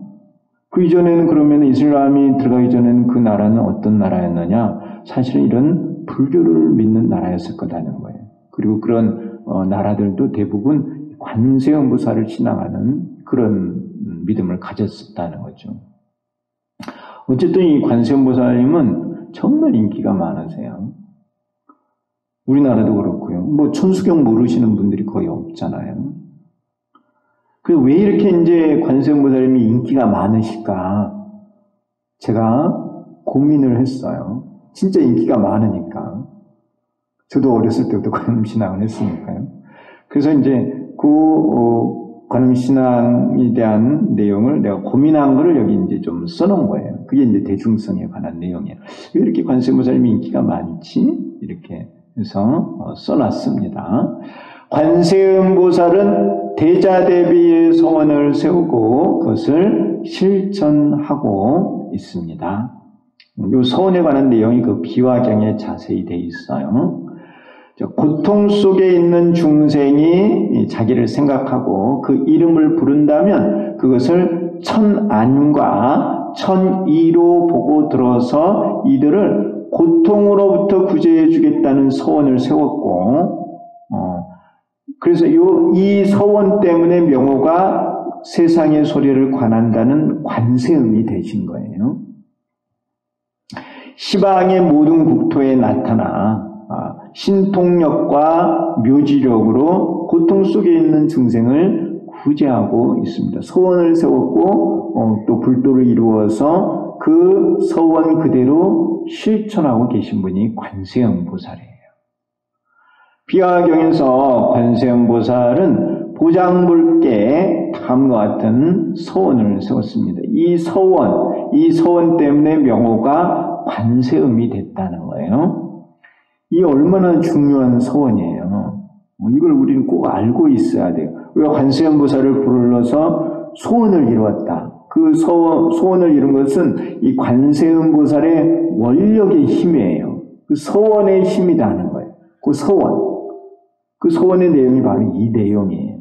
그 이전에는 그러면 이슬람이 들어가기 전에는 그 나라는 어떤 나라였느냐? 사실은 이런 불교를 믿는 나라였을 거다는 거예요. 그리고 그런 나라들도 대부분 관세음보살을 신앙하는 그런 믿음을 가졌었다는 거죠. 어쨌든 이 관세음보살님은 정말 인기가 많으세요. 우리나라도 그렇고요. 뭐 천수경 모르시는 분들이 거의 없잖아요. 왜 이렇게 이제 관세음보살님이 인기가 많으실까? 제가 고민을 했어요. 진짜 인기가 많으니까. 저도 어렸을 때부터 관음신앙을 했으니까요. 그래서 이제 관음신앙에 대한 내용을 내가 고민한 거를 여기 이제 좀 써놓은 거예요. 그게 이제 대중성에 관한 내용이에요. 왜 이렇게 관세음보살님이 인기가 많지? 이렇게 해서 써놨습니다. 관세음보살은 대자대비의 서원을 세우고 그것을 실천하고 있습니다. 이 서원에 관한 내용이 그 비화경에 자세히 되어 있어요. 고통 속에 있는 중생이 자기를 생각하고 그 이름을 부른다면 그것을 천안과 천이로 보고 들어서 이들을 고통으로부터 구제해 주겠다는 서원을 세웠고, 그래서 이 서원 때문에 명호가 세상의 소리를 관한다는 관세음이 되신 거예요. 시방의 모든 국토에 나타나 신통력과 묘지력으로 고통 속에 있는 중생을 구제하고 있습니다. 서원을 세웠고 또 불도를 이루어서 그 서원 그대로 실천하고 계신 분이 관세음보살이에요. 비화경에서 관세음보살은 보장불께 다음과 같은 서원을 세웠습니다. 이 서원 때문에 명호가 관세음이 됐다는 거예요. 이 얼마나 중요한 서원이에요. 이걸 우리는 꼭 알고 있어야 돼요. 우리가 관세음보살을 불러서 소원을 이루었다. 그 소원을 이룬 것은 이 관세음보살의 원력의 힘이에요. 그 서원의 힘이라는 거예요. 그 소원. 그 소원의 내용이 바로 이 내용이에요.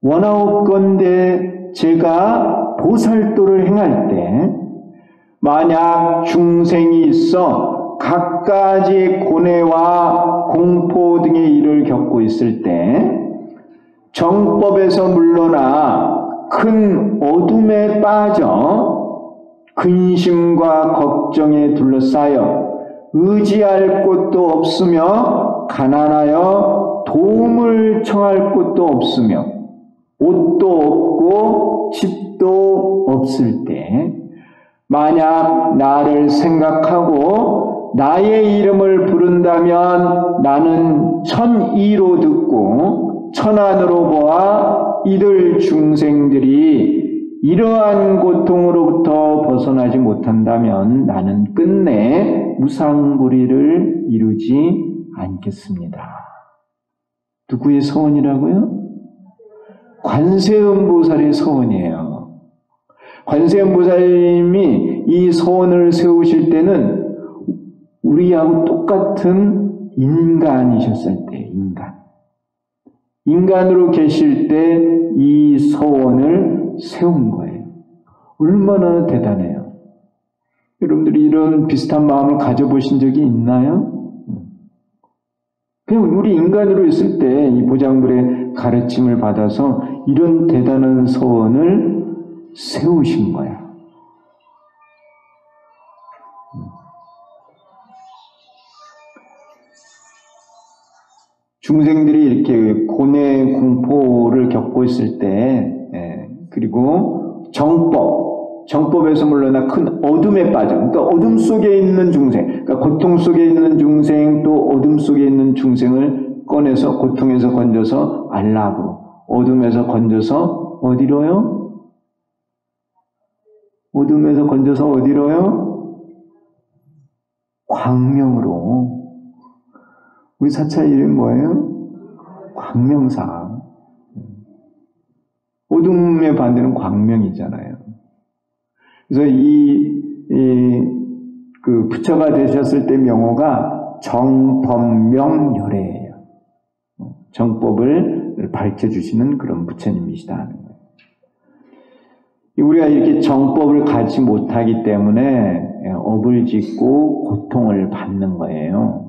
원하옵건대 제가 보살도를 행할 때 만약 중생이 있어 갖가지 고뇌와 공포 등의 일을 겪고 있을 때 정법에서 물러나 큰 어둠에 빠져 근심과 걱정에 둘러싸여 의지할 곳도 없으며 가난하여 도움을 청할 곳도 없으며 옷도 없고 집도 없을 때 만약 나를 생각하고 나의 이름을 부른다면 나는 천이로 듣고 천안으로 보아 이들 중생들이 이러한 고통으로부터 벗어나지 못한다면 나는 끝내 무상불위를 이루지 않겠습니다. 누구의 소원이라고요? 관세음보살의 소원이에요. 관세음보살님이 이 소원을 세우실 때는 우리하고 똑같은 인간이셨을 때, 인간으로 계실 때 이 소원을 세운 거예요. 얼마나 대단해요. 여러분들이 이런 비슷한 마음을 가져보신 적이 있나요? 그냥 우리 인간으로 있을 때 이 보장불의 가르침을 받아서 이런 대단한 소원을 세우신 거야. 중생들이 이렇게 고뇌 공포를 겪고 있을 때, 그리고 정법에서 물러나 큰 어둠에 빠져. 그러니까 어둠 속에 있는 중생, 그러니까 고통 속에 있는 중생, 또 어둠 속에 있는 중생을 꺼내서 고통에서 건져서 안락으로, 어둠에서 건져서 어디로요? 어둠에서 건져서 어디로요? 광명으로. 우리 사찰 이름 뭐예요? 광명사. 어둠의 반대는 광명이잖아요. 그래서 그 부처가 되셨을 때 명호가 정법명열애예요. 정법을 밝혀주시는 그런 부처님이시다 하는 거예요. 우리가 이렇게 정법을 갖지 못하기 때문에 업을 짓고 고통을 받는 거예요.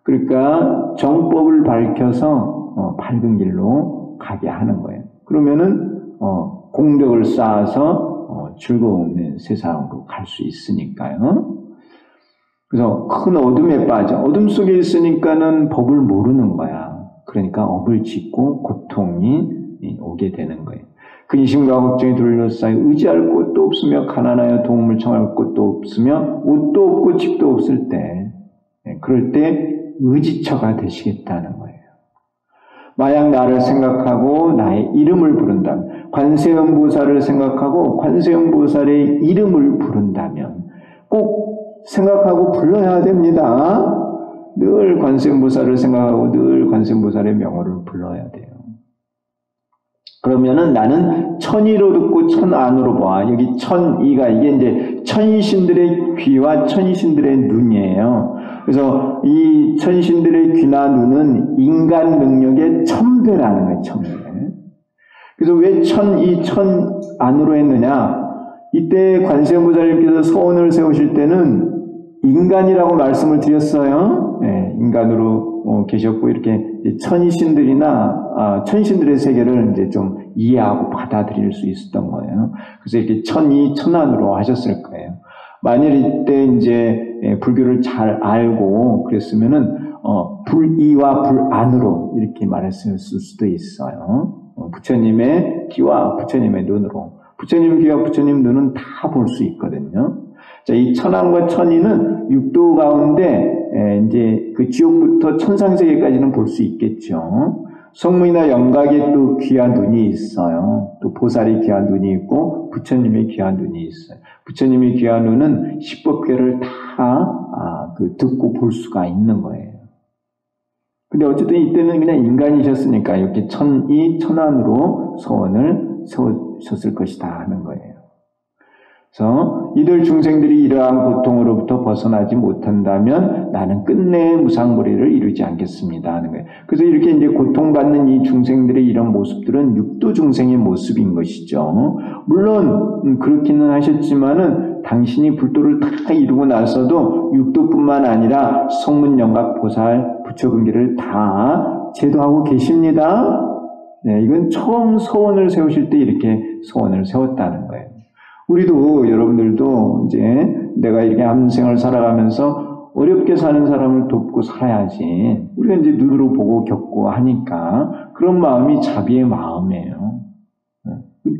그러니까 정법을 밝혀서 밝은 길로 가게 하는 거예요. 그러면은 공덕을 쌓아서 즐거운 세상으로 갈 수 있으니까요. 그래서 큰 어둠에 빠져. 어둠 속에 있으니까는 법을 모르는 거야. 그러니까 업을 짓고 고통이 오게 되는 거예요. 근심과 걱정이 둘러싸여 의지할 곳도 없으며 가난하여 도움을 청할 곳도 없으며 옷도 없고 집도 없을 때, 그럴 때 의지처가 되시겠다는 거예요. 만약 나를 생각하고 나의 이름을 부른다면, 관세음보살을 생각하고 관세음보살의 이름을 부른다면 꼭 생각하고 불러야 됩니다. 늘 관세음보살을 생각하고 늘 관세음보살의 명호를 불러야 돼요. 그러면은 나는 천이로 듣고 천안으로 봐. 여기 천이가 이게 이제 천신들의 귀와 천신들의 눈이에요. 그래서 이 천신들의 귀나 눈은 인간 능력의 천배라는 거예요, 천배. 그래서 왜 천안으로 했느냐? 이때 관세음보살님께서 소원을 세우실 때는 인간이라고 말씀을 드렸어요. 네, 인간으로 계셨고 이렇게 천신들이나 천신들의 세계를 이제 좀 이해하고 받아들일 수 있었던 거예요. 그래서 이렇게 천안으로 하셨을 거예요. 만일 이때 이제 불교를 잘 알고 그랬으면은 불이와 불안으로 이렇게 말했을 수도 있어요. 부처님의 귀와 부처님의 눈으로. 부처님 귀와 부처님 눈은 다 볼 수 있거든요. 자, 이 천안과 천이는 육도 가운데 이제 그 지옥부터 천상세계까지는 볼 수 있겠죠. 성문이나 영각에 또 귀한 눈이 있어요. 또 보살이 귀한 눈이 있고 부처님의 귀한 눈이 있어요. 부처님의 귀한 눈은 십법계를 다 듣고 볼 수가 있는 거예요. 근데 어쨌든 이때는 그냥 인간이셨으니까 이렇게 천안으로 소원을 세우셨을 것이다 하는 거예요. 그래서 이들 중생들이 이러한 고통으로부터 벗어나지 못한다면 나는 끝내 무상불의를 이루지 않겠습니다 하는 거예요. 그래서 이렇게 이제 고통받는 이 중생들의 이런 모습들은 육도 중생의 모습인 것이죠. 물론 그렇기는 하셨지만은 당신이 불도를 다 이루고 나서도 육도뿐만 아니라 성문, 영각, 보살, 부처근기를 다 제도하고 계십니다. 네, 이건 처음 서원을 세우실 때 이렇게 서원을 세웠다는 거예요. 우리도 여러분들도 이제 내가 이렇게 암생을 살아가면서 어렵게 사는 사람을 돕고 살아야지. 우리가 이제 눈으로 보고 겪고 하니까 그런 마음이 자비의 마음이에요.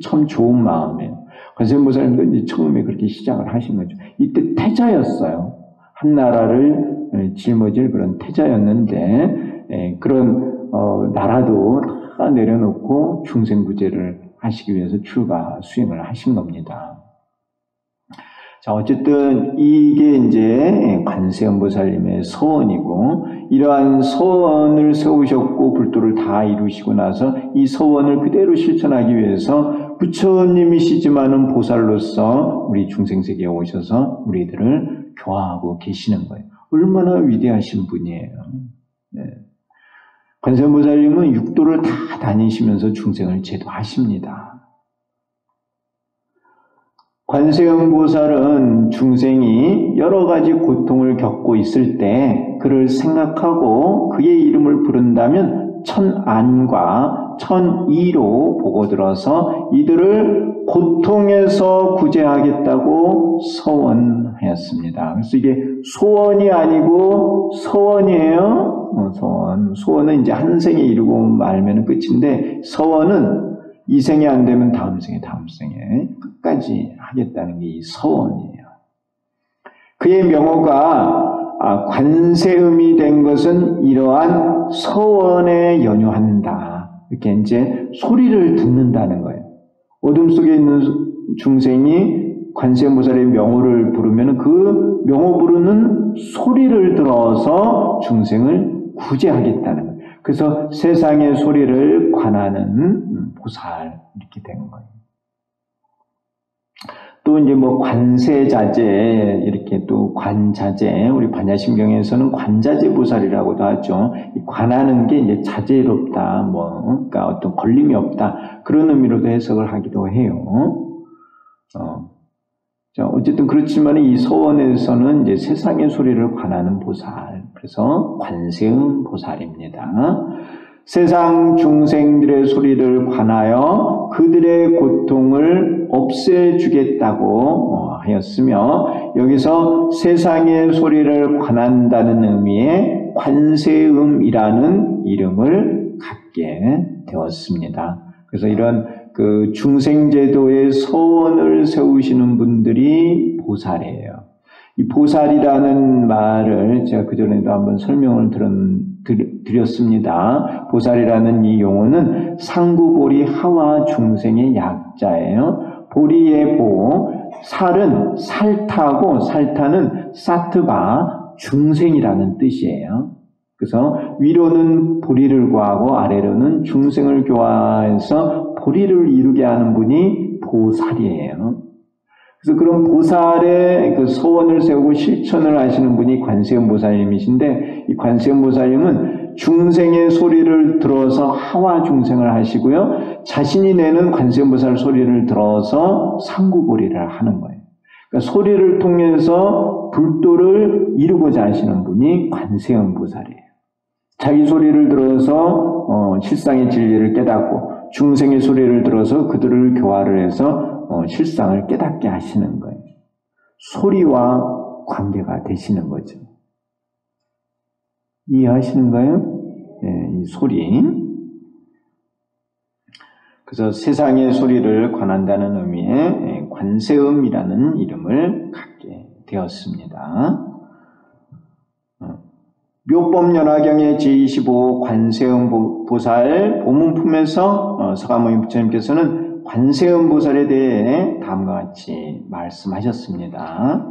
참 좋은 마음이에요. 관세음보살님도 이제 처음에 그렇게 시작을 하신 거죠. 이때 태자였어요. 한 나라를 짊어질 그런 태자였는데 그런 나라도 다 내려놓고 중생구제를 하시기 위해서 수행을 하신 겁니다. 자, 어쨌든 이게 이제 관세음보살님의 서원이고, 이러한 서원을 세우셨고 불도를 다 이루시고 나서 이 서원을 그대로 실천하기 위해서 부처님이시지만은 보살로서 우리 중생세계에 오셔서 우리들을 교화하고 계시는 거예요. 얼마나 위대하신 분이에요. 네. 관세음보살님은 육도를 다 다니시면서 중생을 제도하십니다. 관세음보살은 중생이 여러 가지 고통을 겪고 있을 때 그를 생각하고 그의 이름을 부른다면 천안과 천이로 보고 들어서 이들을 고통에서 구제하겠다고 서원하였습니다. 그래서 이게 소원이 아니고 서원이에요. 소원은 이제 한 생에 이루고 말면 끝인데 서원은 이 생에 안 되면 다음 생에 끝까지 하겠다는 게 이 서원이에요. 그의 명호가 관세음이 된 것은 이러한 서원에 연유한다. 이렇게 이제 소리를 듣는다는 거예요. 어둠 속에 있는 중생이 관세음보살의 명호를 부르면 그 명호 부르는 소리를 들어서 중생을 구제하겠다는 거예요. 그래서 세상의 소리를 관하는 보살 이렇게 된 거예요. 또 이제 뭐 관세자재 이렇게 또 관자재 우리 반야심경에서는 관자재 보살이라고도 하죠. 관하는 게 이제 자재롭다 그러니까 어떤 걸림이 없다 그런 의미로도 해석을 하기도 해요. 자, 어쨌든 그렇지만 이 서원에서는 이제 세상의 소리를 관하는 보살 그래서 관세음 보살입니다. 세상 중생들의 소리를 관하여 그들의 고통을 없애주겠다고 하였으며 여기서 세상의 소리를 관한다는 의미의 관세음이라는 이름을 갖게 되었습니다. 그래서 이런 그 중생제도의 서원을 세우시는 분들이 보살이에요. 이 보살이라는 말을 제가 그전에도 한번 설명을 드렸습니다. 보살이라는 이 용어는 상구보리 하와 중생의 약자예요. 보리의 보, 살은 살타고 살타는 사트바 중생이라는 뜻이에요. 그래서 위로는 보리를 구하고 아래로는 중생을 교화해서 보리를 이루게 하는 분이 보살이에요. 그래서 그런 보살의 그 소원을 세우고 실천을 하시는 분이 관세음보살님이신데 이 관세음보살님은 중생의 소리를 들어서 하와 중생을 하시고요. 자신이 내는 관세음보살 소리를 들어서 상구보리를 하는 거예요. 그러니까 소리를 통해서 불도를 이루고자 하시는 분이 관세음보살이에요. 자기 소리를 들어서 실상의 진리를 깨닫고 중생의 소리를 들어서 그들을 교화를 해서 실상을 깨닫게 하시는 거예요. 소리와 관계가 되시는 거죠. 이해하시는가요? 네, 이 소리. 그래서 세상의 소리를 관한다는 의미의 관세음이라는 이름을 갖게 되었습니다. 묘법연화경의 제25 관세음 보살 보문품에서 서가모니 부처님께서는 관세음 보살에 대해 다음과 같이 말씀하셨습니다.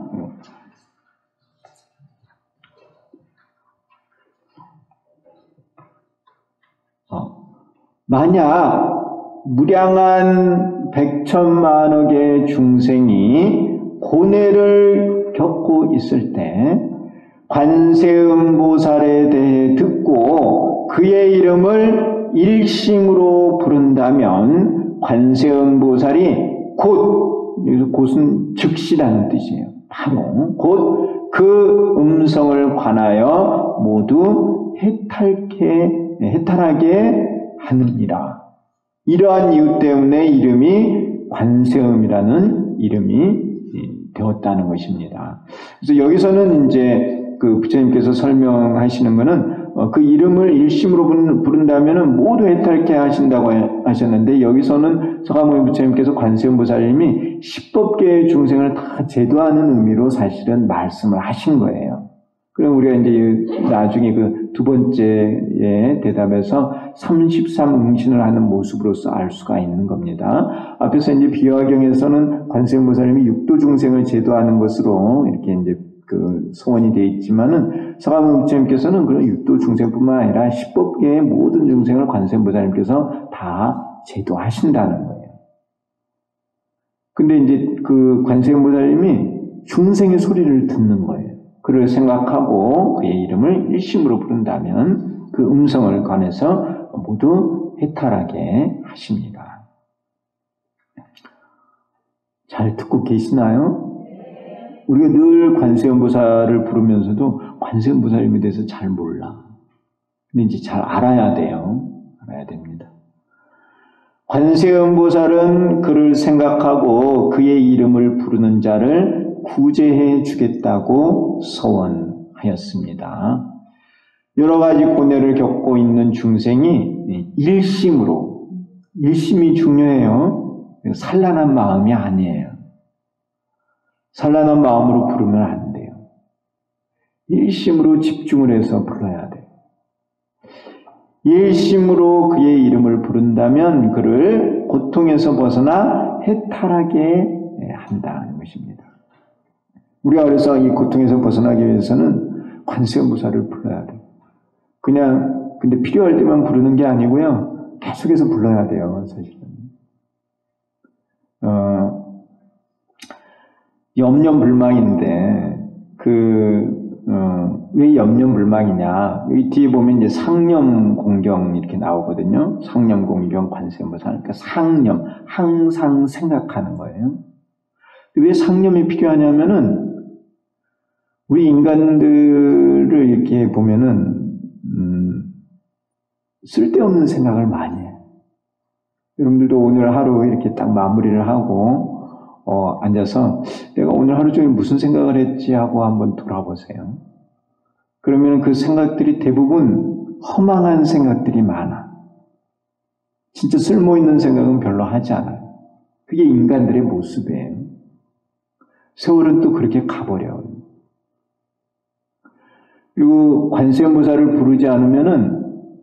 만약 무량한 백천만억의 중생이 고뇌를 겪고 있을 때 관세음보살에 대해 듣고 그의 이름을 일심으로 부른다면 관세음보살이 곧, 여기서 곧은 즉시라는 뜻이에요. 바로 곧 그 음성을 관하여 모두 해탈하게 하느니라. 이러한 이유 때문에 이름이 관세음이라는 이름이 되었다는 것입니다. 그래서 여기서는 이제 그 부처님께서 설명하시는 것은 그 이름을 일심으로 부른다면 모두 해탈케 하신다고 하셨는데, 여기서는 서가모니 부처님께서 관세음보살님이 10법계의 중생을 다 제도하는 의미로 사실은 말씀을 하신 거예요. 그럼 우리가 이제 나중에 그 두 번째의 대답에서 33응신을 하는 모습으로서 알 수가 있는 겁니다. 앞에서 이제 비화경에서는 관세음보살님이 육도 중생을 제도하는 것으로 이렇게 이제 그 소원이 되어 있지만은 서가모니 부처님께서는 그런 육도 중생뿐만 아니라 10법계의 모든 중생을 관세음보살님께서 다 제도하신다는 거예요. 근데 이제 그 관세음보살님이 중생의 소리를 듣는 거예요. 그를 생각하고 그의 이름을 일심으로 부른다면 그 음성을 관해서 모두 해탈하게 하십니다. 잘 듣고 계시나요? 우리가 늘 관세음보살을 부르면서도 관세음보살님에 대해서 잘 몰라. 근데 이제 잘 알아야 돼요. 알아야 됩니다. 관세음보살은 그를 생각하고 그의 이름을 부르는 자를 구제해 주겠다고 서원하였습니다. 여러 가지 고뇌를 겪고 있는 중생이 일심이 중요해요. 산란한 마음이 아니에요. 산란한 마음으로 부르면 안 돼요. 일심으로 집중을 해서 불러야 돼요. 일심으로 그의 이름을 부른다면 그를 고통에서 벗어나 해탈하게 한다는 것입니다. 우리가 그래서 이 고통에서 벗어나기 위해서는 관세음보살을 불러야 돼요. 근데 필요할 때만 부르는 게 아니고요. 계속해서 불러야 돼요, 사실은. 염려불망인데, 왜 염려불망이냐. 여기 뒤에 보면 이제 상념공경 이렇게 나오거든요. 상념공경 관세음보살. 그러니까 상념, 항상 생각하는 거예요. 왜 상념이 필요하냐면은, 우리 인간들을 이렇게 보면은, 쓸데없는 생각을 많이 해요. 여러분들도 오늘 하루 이렇게 딱 마무리를 하고, 앉아서 내가 오늘 하루 종일 무슨 생각을 했지 하고 한번 돌아보세요. 그러면 그 생각들이 대부분 허망한 생각들이 많아. 진짜 쓸모있는 생각은 별로 하지 않아요. 그게 인간들의 모습이에요. 세월은 또 그렇게 가버려요. 그리고 관세음보살을 부르지 않으면은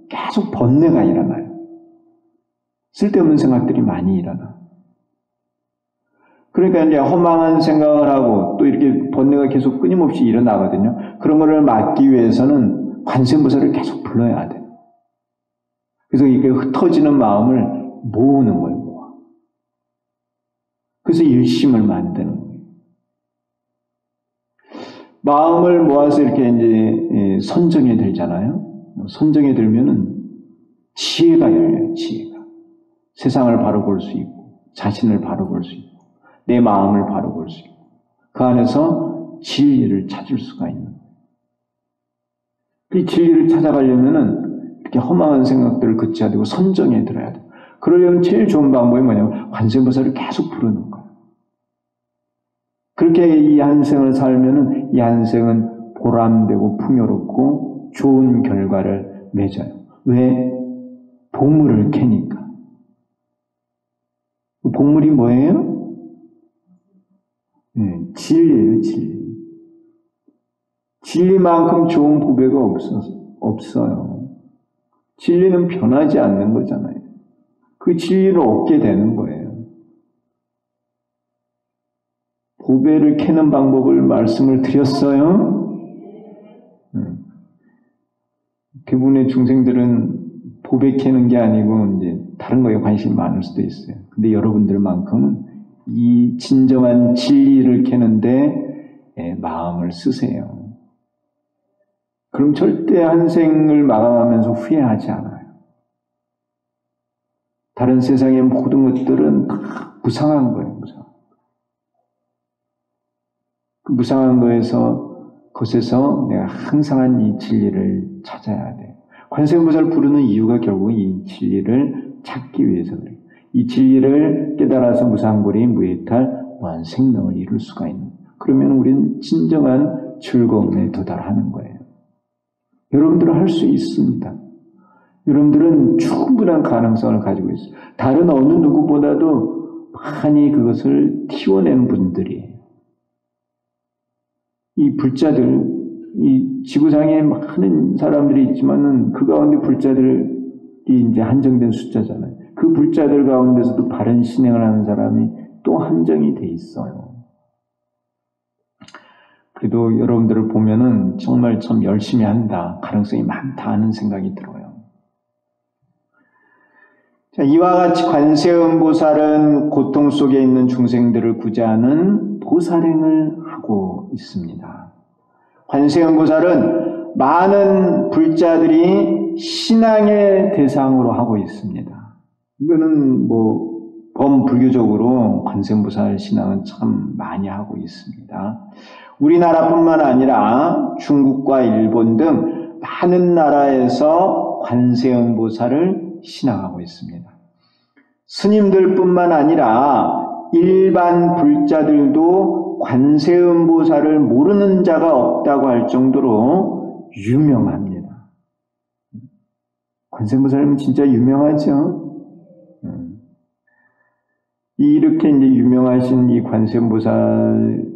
계속 번뇌가 일어나요. 쓸데없는 생각들이 많이 일어나. 그러니까 이제 허망한 생각을 하고 또 이렇게 번뇌가 계속 끊임없이 일어나거든요. 그런 거를 막기 위해서는 관세음보살을 계속 불러야 돼요. 그래서 이게 흩어지는 마음을 모으는 거예요. 모아. 그래서 일심을 만드는 거예요. 마음을 모아서 이렇게 이제 선정에 들잖아요. 선정에 들면은 지혜가 열려요. 지혜가. 세상을 바로 볼 수 있고 자신을 바로 볼 수 있고 내 마음을 바로 볼 수 있고 그 안에서 진리를 찾을 수가 있는 거예요. 그 진리를 찾아가려면은 이렇게 허망한 생각들을 긋지 않고 선정에 들어야 돼요. 그러려면 제일 좋은 방법이 뭐냐면 관세음보살을 계속 부르는 거예요. 그렇게 이 한생을 살면은 이 한생은 보람되고 풍요롭고 좋은 결과를 맺어요. 왜? 보물을 캐니까. 그 보물이 뭐예요? 진리예요, 진리. 진리만큼 좋은 보배가 없어요. 진리는 변하지 않는 거잖아요. 그 진리를 얻게 되는 거예요. 보배를 캐는 방법을 말씀을 드렸어요. 대부분의 중생들은 보배 캐는 게 아니고 이제 다른 거에 관심이 많을 수도 있어요. 근데 여러분들만큼은 이 진정한 진리를 캐는데 마음을 쓰세요. 그럼 절대 한 생을 마감하면서 후회하지 않아요. 다른 세상의 모든 것들은 다 무상한 거예요. 무상. 그 무상한 것에서 내가 항상한 이 진리를 찾아야 돼요. 관세음보살을 부르는 이유가 결국 이 진리를 찾기 위해서 그래요. 이 진리를 깨달아서 무상불이 무해탈 무한 생명을 이룰 수가 있는. 그러면 우리는 진정한 즐거움에 도달하는 거예요. 여러분들은 할 수 있습니다. 여러분들은 충분한 가능성을 가지고 있어요. 다른 어느 누구보다도 많이 그것을 튀어낸 분들이에요. 이 불자들, 이 지구상에 많은 사람들이 있지만은 그 가운데 불자들이 이제 한정된 숫자잖아요. 그 불자들 가운데서도 바른 신행을 하는 사람이 또 한정이 돼 있어요. 그래도 여러분들을 보면은 정말 참 열심히 한다, 가능성이 많다 하는 생각이 들어요. 자, 이와 같이 관세음보살은 고통 속에 있는 중생들을 구제하는 보살행을 하고 있습니다. 관세음보살은 많은 불자들이 신앙의 대상으로 하고 있습니다. 이거는 범불교적으로 관세음보살 신앙은 참 많이 하고 있습니다. 우리나라뿐만 아니라 중국과 일본 등 많은 나라에서 관세음보살을 신앙하고 있습니다. 스님들뿐만 아니라 일반 불자들도 관세음보살을 모르는 자가 없다고 할 정도로 유명합니다. 관세음보살은 진짜 유명하죠. 이렇게 이제 유명하신 이 관세음보살을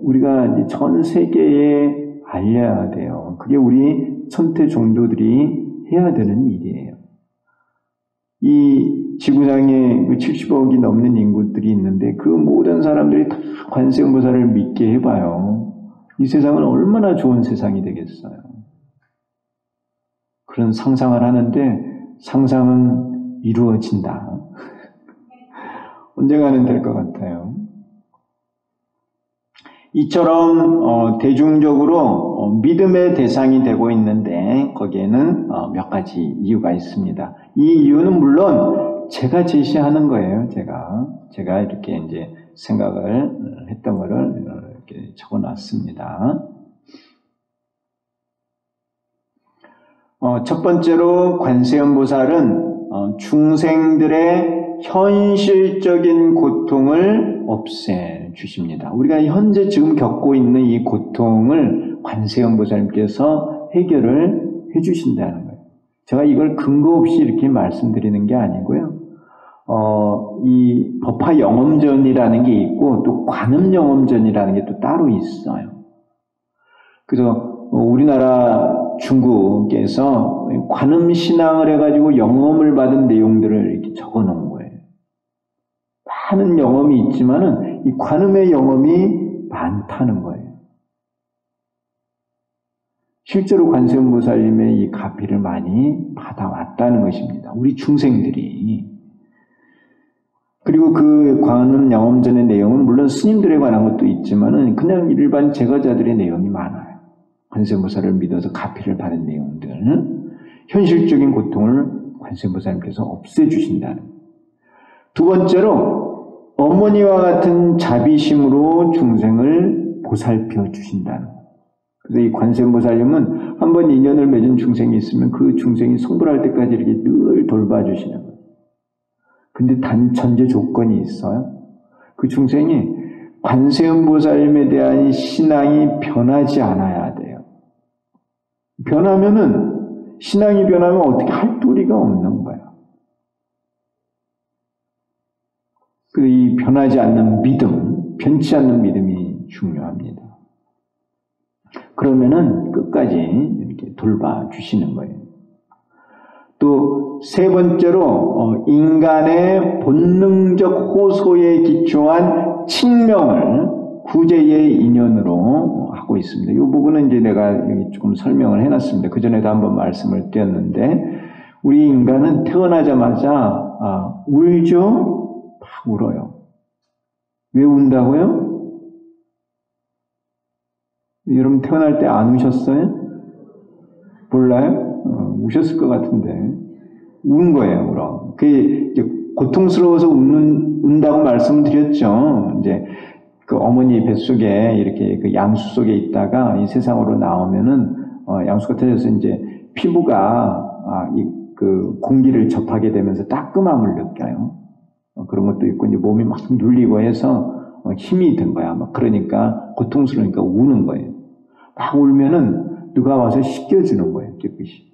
우리가 이제 전 세계에 알려야 돼요. 그게 우리 천태 종도들이 해야 되는 일이에요. 이 지구상에 70억이 넘는 인구들이 있는데 그 모든 사람들이 다 관세음보살을 믿게 해봐요. 이 세상은 얼마나 좋은 세상이 되겠어요. 그런 상상을 하는데 상상은 이루어진다. 언젠가는 될 것 같아요. 이처럼 대중적으로 믿음의 대상이 되고 있는데 거기에는 몇 가지 이유가 있습니다. 이 이유는 물론 제가 제시하는 거예요. 제가 이렇게 이제 생각을 했던 거를 이렇게 적어놨습니다. 첫 번째로 관세음보살은 중생들의 현실적인 고통을 없애주십니다. 우리가 현재 지금 겪고 있는 이 고통을 관세음보살님께서 해결을 해주신다는 거예요. 제가 이걸 근거 없이 이렇게 말씀드리는 게 아니고요. 이 법화영엄전이라는 게 있고 또 관음영엄전이라는 게 또 따로 있어요. 그래서 우리나라 중국에서 관음신앙을 해가지고 영엄을 받은 내용들을 이렇게 적어 놓은 거예요. 많은 영엄이 있지만은 이 관음의 영엄이 많다는 거예요. 실제로 관세음보살님의 이 가피를 많이 받아왔다는 것입니다. 우리 중생들이. 그리고 그 관음 영엄전의 내용은 물론 스님들에 관한 것도 있지만은 그냥 일반 제거자들의 내용이 많아요. 관세음보살을 믿어서 가피를 받은 내용들은 현실적인 고통을 관세음보살님께서 없애주신다는 거예요. 두 번째로 어머니와 같은 자비심으로 중생을 보살펴 주신다는 거예요. 그래서 이 관세음보살님은 한번 인연을 맺은 중생이 있으면 그 중생이 성불할 때까지 이렇게 늘 돌봐주시는 거예요. 근데 단 전제 조건이 있어요. 그 중생이 관세음보살님에 대한 신앙이 변하지 않아야 돼요. 신앙이 변하면 어떻게 할 도리가 없는 거예요. 이 변하지 않는 믿음, 변치 않는 믿음이 중요합니다. 그러면은 끝까지 이렇게 돌봐주시는 거예요. 또 세 번째로 인간의 본능적 호소에 기초한 칙명을 구제의 인연으로 하고 있습니다. 이 부분은 이제 내가 여기 조금 설명을 해놨습니다. 그 전에도 한번 말씀을 드렸는데 우리 인간은 태어나자마자 울죠? 막 울어요. 왜 운다고요? 여러분 태어날 때 안 우셨어요? 몰라요? 우셨을 것 같은데. 운 거예요, 울어. 그게 고통스러워서 운다고 말씀드렸죠. 이제 그 어머니 뱃속에 이렇게 그 양수 속에 있다가 이 세상으로 나오면은 양수가 터져서 이제 피부가 그 공기를 접하게 되면서 따끔함을 느껴요. 그런 것도 있고 이제 몸이 막 눌리고 해서 힘이 든 거야. 막 그러니까 고통스러우니까 우는 거예요. 막 울면은 누가 와서 씻겨주는 거예요, 깨끗이.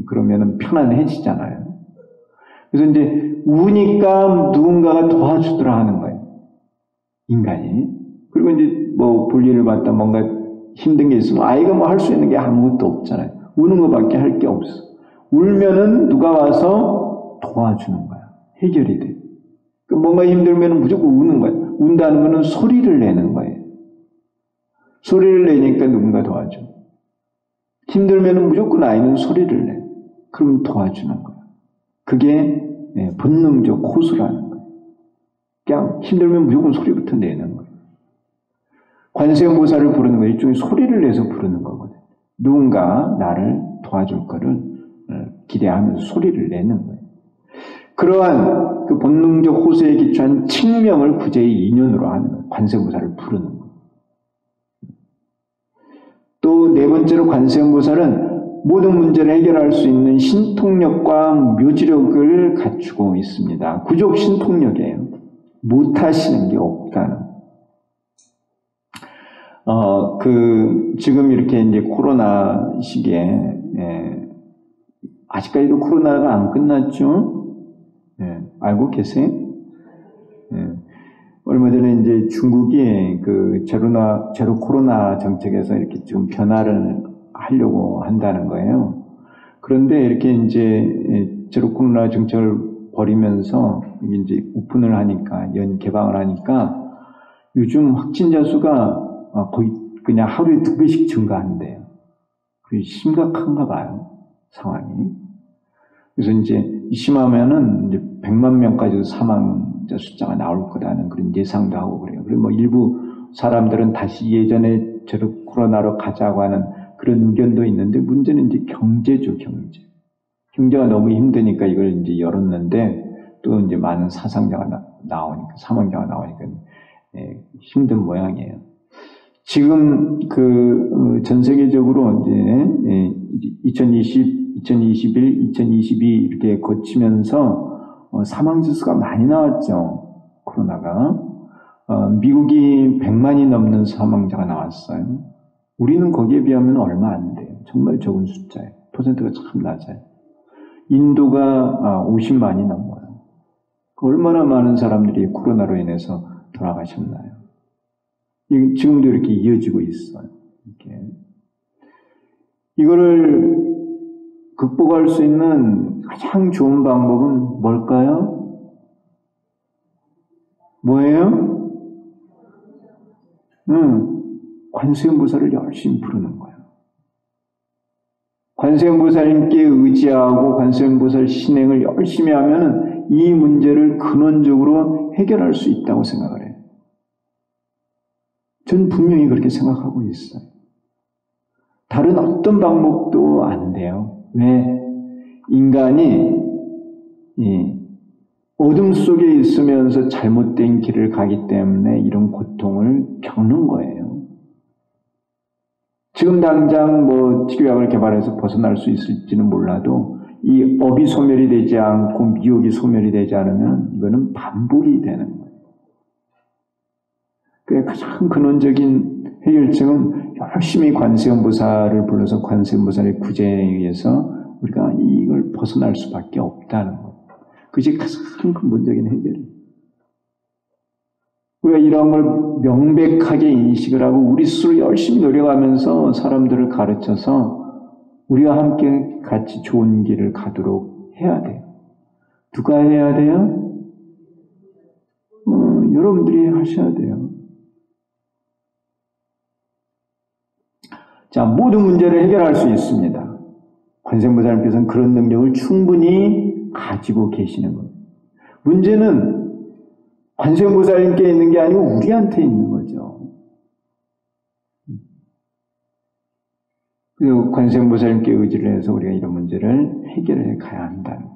그러면은 편안해지잖아요. 그래서 이제 우니까 누군가가 도와주더라 하는 거예요. 인간이. 그리고 이제 뭐 볼일을 봤다 뭔가 힘든 게 있으면 아이가 뭐 할 수 있는 게 아무것도 없잖아요. 우는 것밖에 할 게 없어. 울면은 누가 와서 도와주는 거야. 해결이 돼. 뭔가 힘들면 무조건 우는 거야. 운다는 거는 소리를 내는 거예요. 소리를 내니까 누군가 도와줘. 힘들면 무조건 아이는 소리를 내. 그럼 도와주는 거야. 그게 본능적 호소라는 거예요. 그냥 힘들면 무조건 소리부터 내는 거예요. 관세음보살을 부르는 거 일종의 소리를 내서 부르는 거거든요. 누군가 나를 도와줄 거를 기대하면서 소리를 내는 거예요. 그러한 그 본능적 호소에 기초한 칙명을 구제의 인연으로 하는 거예요. 관세음보살을 부르는 거예요. 또 네 번째로 관세음보살은 모든 문제를 해결할 수 있는 신통력과 묘지력을 갖추고 있습니다. 구족 신통력이에요. 못하시는 게 없다는. 지금 이렇게 이제 코로나 시기에, 아직까지도 코로나가 안 끝났죠? 알고 계세요? 얼마 전에 이제 중국이 그 제로 코로나 정책에서 이렇게 좀 변화를 하려고 한다는 거예요. 그런데 이렇게 이제 제로 코로나 정책을 벌이면서 이제 오픈을 하니까, 개방을 하니까 요즘 확진자 수가 거의 그냥 하루에 2배씩 증가한대요. 그게 심각한가 봐요, 상황이. 그래서 이제 심하면은 이제 100만 명까지도 사망자 숫자가 나올 거라는 그런 예상도 하고 그래요. 그리고 뭐 일부 사람들은 다시 예전에 제로 코로나로 가자고 하는 그런 의견도 있는데 문제는 이제 경제죠, 경제. 경제가 너무 힘드니까 이걸 이제 열었는데 또 이제 많은 사상자가 나오니까, 사망자가 나오니까 힘든 모양이에요. 지금 전 세계적으로 이제 2020, 2021, 2022 이렇게 거치면서 사망자 수가 많이 나왔죠. 코로나가. 미국이 100만이 넘는 사망자가 나왔어요. 우리는 거기에 비하면 얼마 안 돼요. 정말 적은 숫자예요. 퍼센트가 참 낮아요. 인도가 50만이 넘어요. 얼마나 많은 사람들이 코로나로 인해서 돌아가셨나요? 지금도 이렇게 이어지고 있어요. 이거를 극복할 수 있는 가장 좋은 방법은 뭘까요? 뭐예요? 관세음보살을 열심히 부르는 거예요. 관세음보살님께 의지하고 관세음보살 신행을 열심히 하면 이 문제를 근원적으로 해결할 수 있다고 생각을 해요. 전 분명히 그렇게 생각하고 있어요. 다른 어떤 방법도 안 돼요. 왜? 인간이 어둠 속에 있으면서 잘못된 길을 가기 때문에 이런 고통을 겪는 거예요. 지금 당장 뭐 치료약을 개발해서 벗어날 수 있을지는 몰라도 이 업이 소멸이 되지 않고 미혹이 소멸이 되지 않으면 이거는 반복이 되는 거예요. 그 가장 근원적인 해결책은 열심히 관세음보살을 불러서 관세음보살의 구제에 의해서 우리가 이걸 벗어날 수밖에 없다는 거예요. 그것이 가장 근본적인 해결이에요. 우리가 이런 걸 명백하게 인식을 하고 우리 스스로 열심히 노력하면서 사람들을 가르쳐서 우리와 함께 같이 좋은 길을 가도록 해야 돼요. 누가 해야 돼요? 여러분들이 하셔야 돼요. 자, 모든 문제를 해결할 수 있습니다. 관세음보살님께서는 그런 능력을 충분히 가지고 계시는 거예요. 문제는 관세음보살님께 있는 게 아니고 우리한테 있는 거죠. 그리고 관세음보살님께 의지를 해서 우리가 이런 문제를 해결해 가야 한다는 거예요.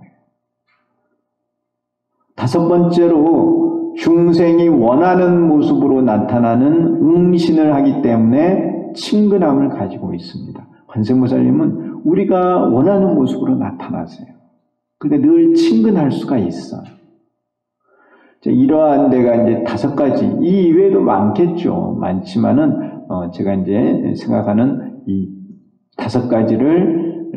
다섯 번째로 중생이 원하는 모습으로 나타나는 응신을 하기 때문에 친근함을 가지고 있습니다. 관세음보살님은 우리가 원하는 모습으로 나타나세요. 근데 늘 친근할 수가 있어요. 이러한 데가 이제 다섯 가지, 이 이외에도 많겠죠. 많지만은, 제가 이제 생각하는 이 다섯 가지를,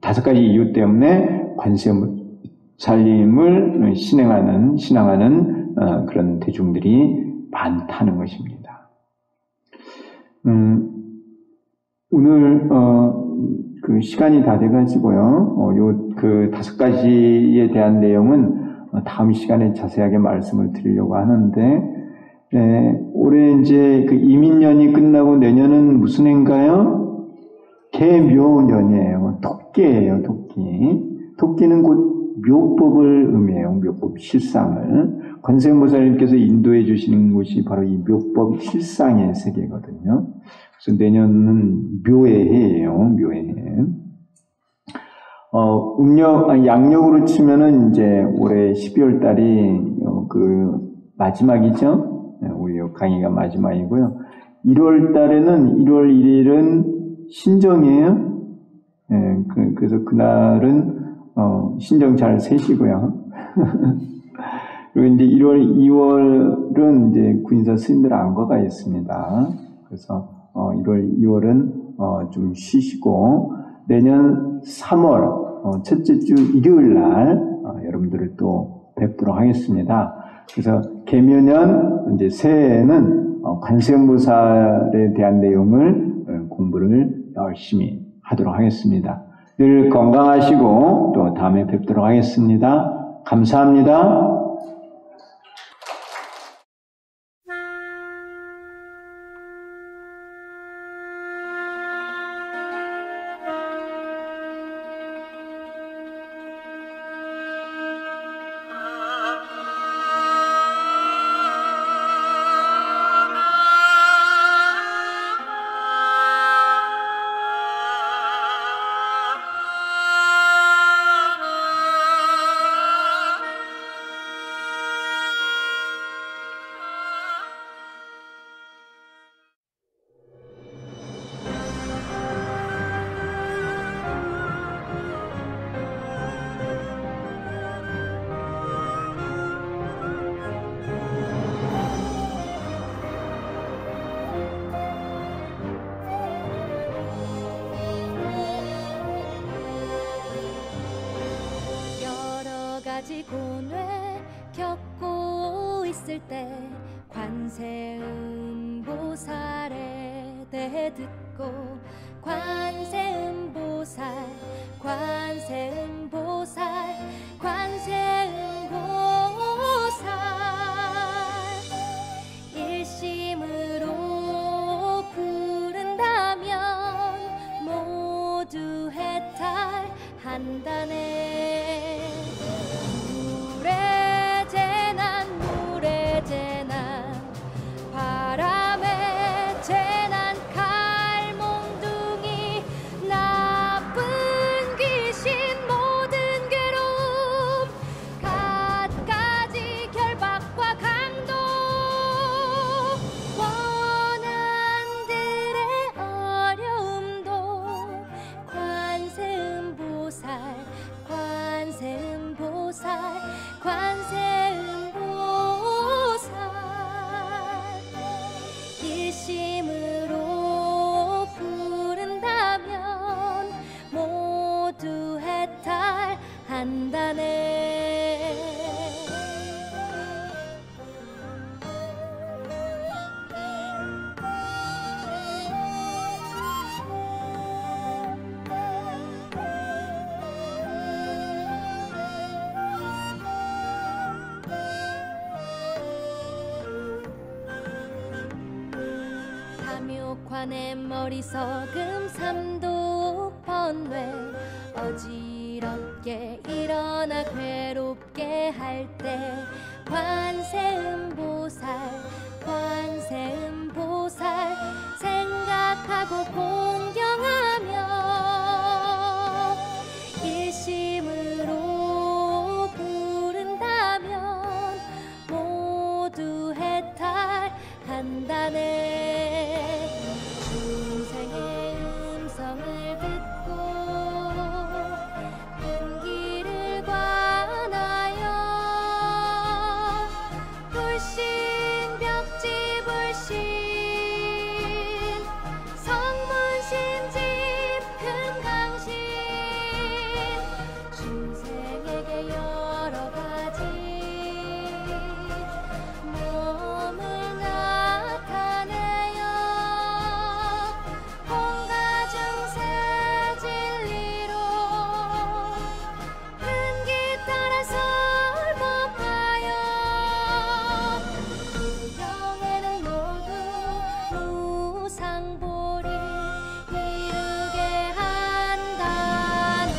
다섯 가지 이유 때문에 관세음보살님을 신앙하는 그런 대중들이 많다는 것입니다. 오늘, 그 시간이 다 돼가지고요. 그 다섯 가지에 대한 내용은 다음 시간에 자세하게 말씀을 드리려고 하는데, 올해 이제 그 이민년이 끝나고 내년은 무슨 해인가요? 개묘년이에요. 토끼예요, 토끼. 토끼는 곧 묘법을 의미해요. 묘법 실상을. 관세음보살님께서 인도해 주시는 곳이 바로 이 묘법 실상의 세계거든요. 그래서 내년은 묘의 해예요. 묘의 해. 양력으로 치면은 이제 올해 12월 달이 그 마지막이죠. 우리 강의가 마지막이고요. 1월 달에는 1월 1일은 신정이에요. 그래서 그날은 신정 잘 세시고요. 그리고 이제 1월, 2월은 이제 구인사 스님들 안거가 있습니다. 그래서 1월, 2월은 좀 쉬시고 내년 3월 첫째 주 일요일 날 여러분들을 또 뵙도록 하겠습니다. 그래서 개묘년 이제 새해에는 관세음보살에 대한 내용을 공부를 열심히 하도록 하겠습니다. 늘 건강하시고 또 다음에 뵙도록 하겠습니다. 감사합니다. 가지 고뇌 겪고 있을 때 관세음보살에 대해 듣고 관세음보살 일심으로 부른다면 모두 해탈한다네. 물의 재난 바람의 재난 칼몽둥이 나쁜 귀신 모든 괴로움 갖가지 결박과 강도 원한들의 어려움도 관세음보살 일심으로 부른다면 모두 해탈한다네. 탐욕환의 머리석음 삼독 번뇌 어지럽게 일어나 괴롭게 할 때 관세음보살 생각하고 공경하며 일심으로 부른다면 모두 해탈한다네. 중생의 음성을 듣고 큰 길을 관하여 불신 벽지 불신 성문신집 큰 강신 중생에게 여러 가지 몸을 나타내어 온갖 중세 진리로 큰 길 따라 설법하여 영에는 모두 무상보리 이루게 한다네.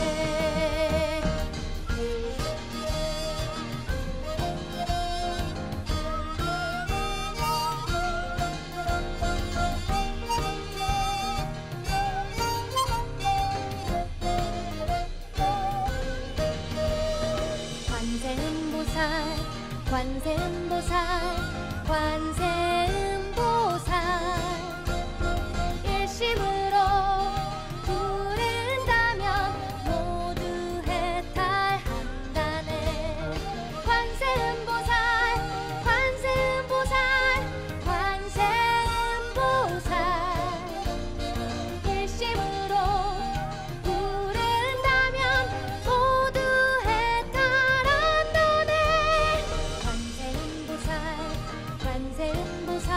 관세음보살 일심으로 부른다면 모두 해탈한다네. 관세음보살 일심으로 부른다면 모두 해탈한다네. 관세음보살